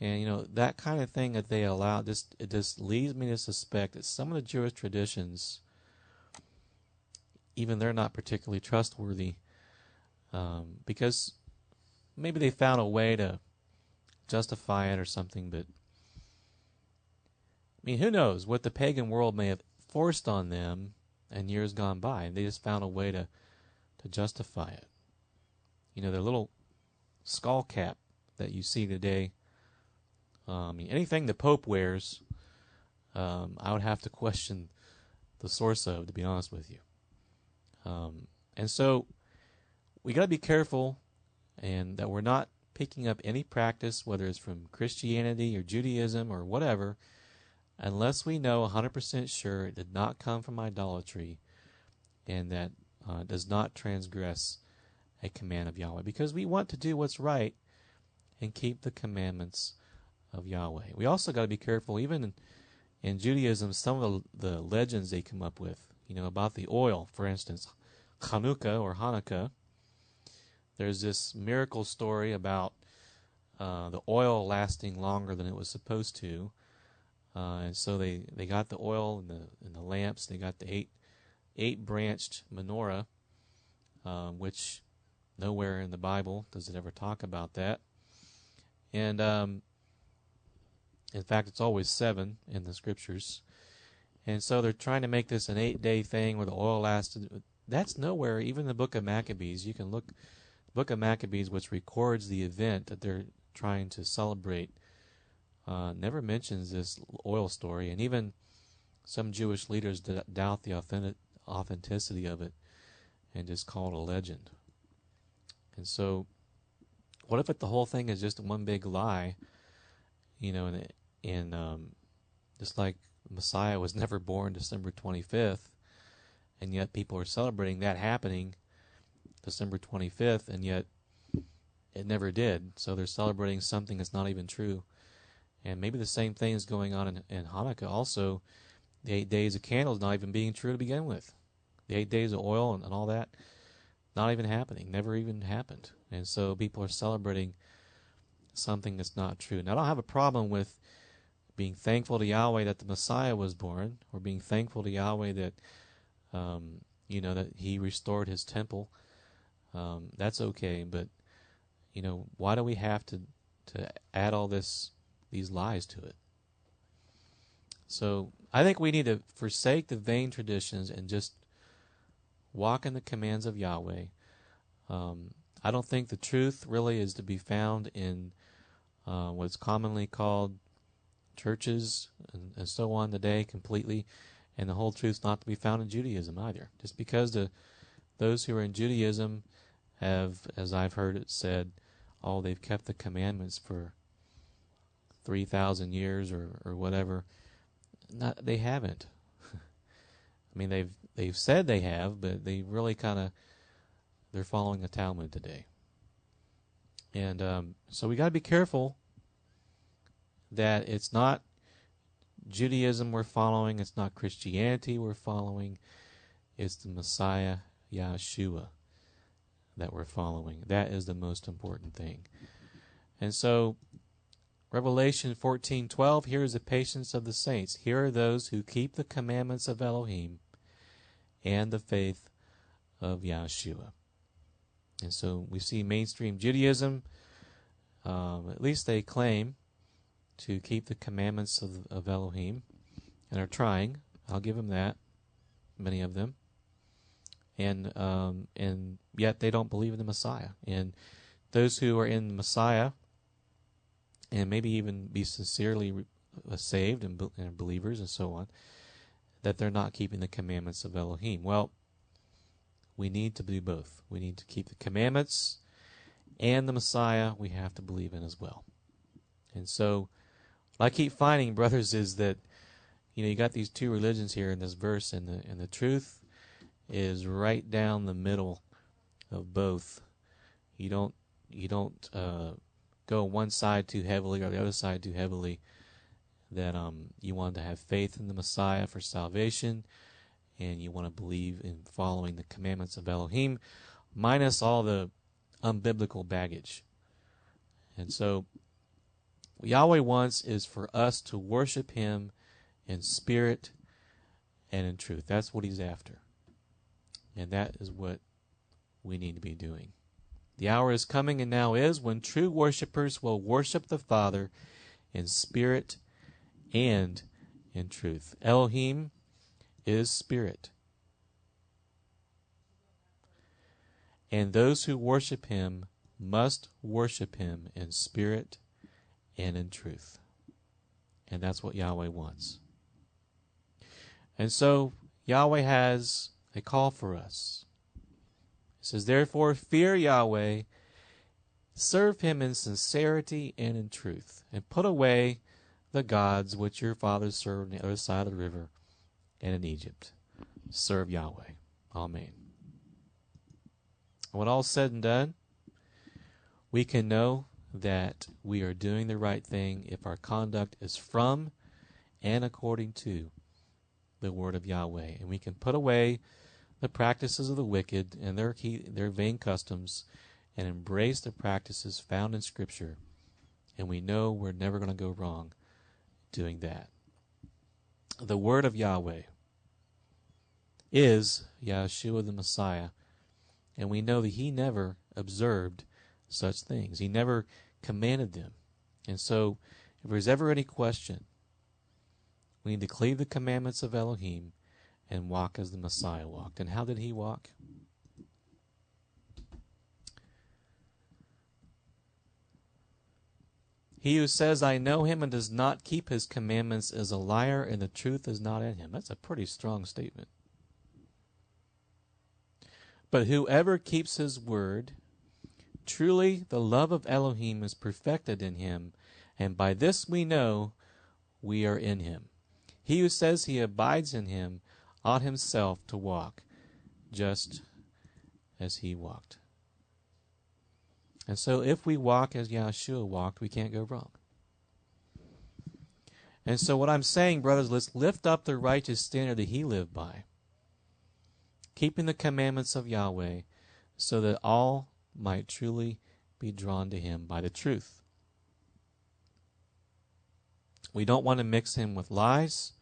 And, that kind of thing that they allow, it just leads me to suspect that some of the Jewish traditions, even they're not particularly trustworthy, because maybe they found a way to justify it or something. But, I mean, who knows what the pagan world may have forced on them in years gone by, and they just found a way to justify it. Their little skull cap that you see today, anything the Pope wears, I would have to question the source of, to be honest with you. And so we got to be careful, and that we're not picking up any practice, whether it's from Christianity or Judaism or whatever, unless we know 100% sure it did not come from idolatry and that does not transgress a command of Yahweh. Because we want to do what's right and keep the commandments of Yahweh. We also got to be careful, even in Judaism, some of the legends they come up with, about the oil, for instance, Hanukkah. There's this miracle story about the oil lasting longer than it was supposed to. And so they got the oil and the lamps. They got the eight branched menorah, which nowhere in the Bible does it ever talk about that. And in fact, it's always 7 in the scriptures. And so they're trying to make this an 8-day thing where the oil lasted. That's nowhere, even the book of Maccabees. You can look, book of Maccabees, which records the event that they're trying to celebrate, never mentions this oil story. And even some Jewish leaders doubt the authenticity of it and just call it a legend. And so what if the whole thing is just one big lie, and just like Messiah was never born December 25th, and yet people are celebrating that happening December 25th, and yet it never did. So they're celebrating something that's not even true. And maybe the same thing is going on in Hanukkah also. The 8 days of candles not even being true to begin with. The 8 days of oil and all that, not even happening, never even happened. And so people are celebrating something that's not true. Now, I don't have a problem with being thankful to Yahweh that the Messiah was born, or being thankful to Yahweh that, that he restored his temple. That's okay, but, why do we have to add all these lies to it? So I think we need to forsake the vain traditions and just walk in the commands of Yahweh. I don't think the truth really is to be found in what's commonly called churches and so on today completely, and the whole truth's not to be found in Judaism either. Just because those who are in Judaism have, as I've heard it said, they've kept the commandments for 3,000 years or whatever. They haven't. I mean, they've said they have, but they really they're following a Talmud today. And so we got to be careful that it's not Judaism we're following, it's not Christianity we're following, it's the Messiah, Yahshua, that we're following. That is the most important thing. And so, Revelation 14:12, here is the patience of the saints. Here are those who keep the commandments of Elohim and the faith of Yahshua. And so we see mainstream Judaism, at least they claim to keep the commandments of Elohim, and are trying. I'll give them that, many of them. And yet they don't believe in the Messiah. And those who are in the Messiah, and maybe even be sincerely saved and believers and so on, that they're not keeping the commandments of Elohim. Well, we need to do both. We need to keep the commandments, and the Messiah we have to believe in as well. And so what I keep finding, brothers, is that you got these two religions here in this verse, and the truth is right down the middle of both. You don't go one side too heavily or the other side too heavily. That you want to have faith in the Messiah for salvation, and you want to believe in following the commandments of Elohim, minus all the unbiblical baggage. And so what Yahweh wants is for us to worship Him in spirit and in truth. That's what He's after. And that is what we need to be doing. The hour is coming, and now is, when true worshipers will worship the Father in spirit and in truth. Elohim is spirit. And those who worship Him must worship Him in spirit and in truth. And that's what Yahweh wants. And so Yahweh has a call for us. It says, therefore, fear Yahweh, serve Him in sincerity and in truth, and put away the gods which your fathers served on the other side of the river and in Egypt. Serve Yahweh. Amen. When all's said and done, we can know that we are doing the right thing if our conduct is from and according to the word of Yahweh. And we can put away the practices of the wicked and their vain customs and embrace the practices found in Scripture. And we know we're never going to go wrong doing that. The word of Yahweh is Yahshua the Messiah, and we know that He never observed such things. He never commanded them. And so, if there's ever any question, we need to cleave the commandments of Elohim and walk as the Messiah walked. And how did He walk? He who says, I know Him, and does not keep His commandments is a liar, and the truth is not in him. That's a pretty strong statement. But whoever keeps His word, truly the love of Elohim is perfected in him, and by this we know we are in Him. He who says he abides in Him ought himself to walk just as He walked. And so if we walk as Yahshua walked, we can't go wrong. And so what I'm saying, brothers, let's lift up the righteous standard that He lived by, keeping the commandments of Yahweh, so that all might truly be drawn to Him by the truth. We don't want to mix Him with lies,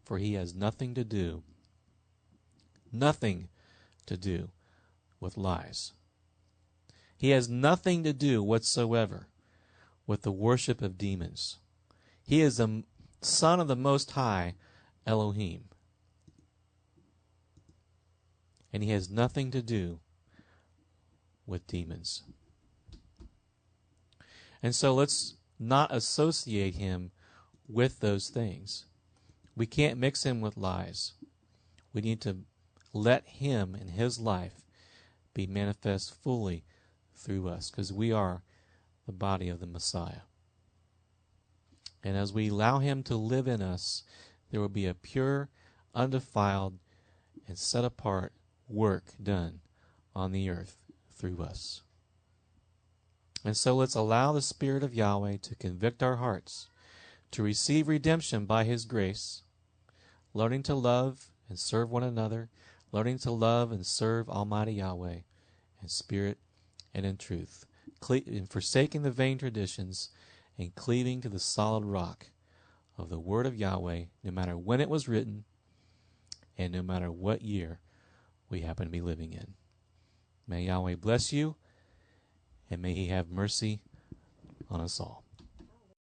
for He has nothing to do with lies. He has nothing to do whatsoever with the worship of demons. He is Son of the Most High Elohim. And he has nothing to do with demons. And so let's not associate him with those things. We can't mix him with lies. We need to let him and his life be manifest fully through us, because we are the body of the Messiah. And as we allow him to live in us, there will be a pure, undefiled, and set apart work done on the earth through us. And so let's allow the Spirit of Yahweh to convict our hearts, to receive redemption by his grace, learning to love and serve one another, learning to love and serve Almighty Yahweh in spirit and in truth, in forsaking the vain traditions and cleaving to the solid rock of the Word of Yahweh, no matter when it was written and no matter what year we happen to be living in. May Yahweh bless you, and may he have mercy on us all.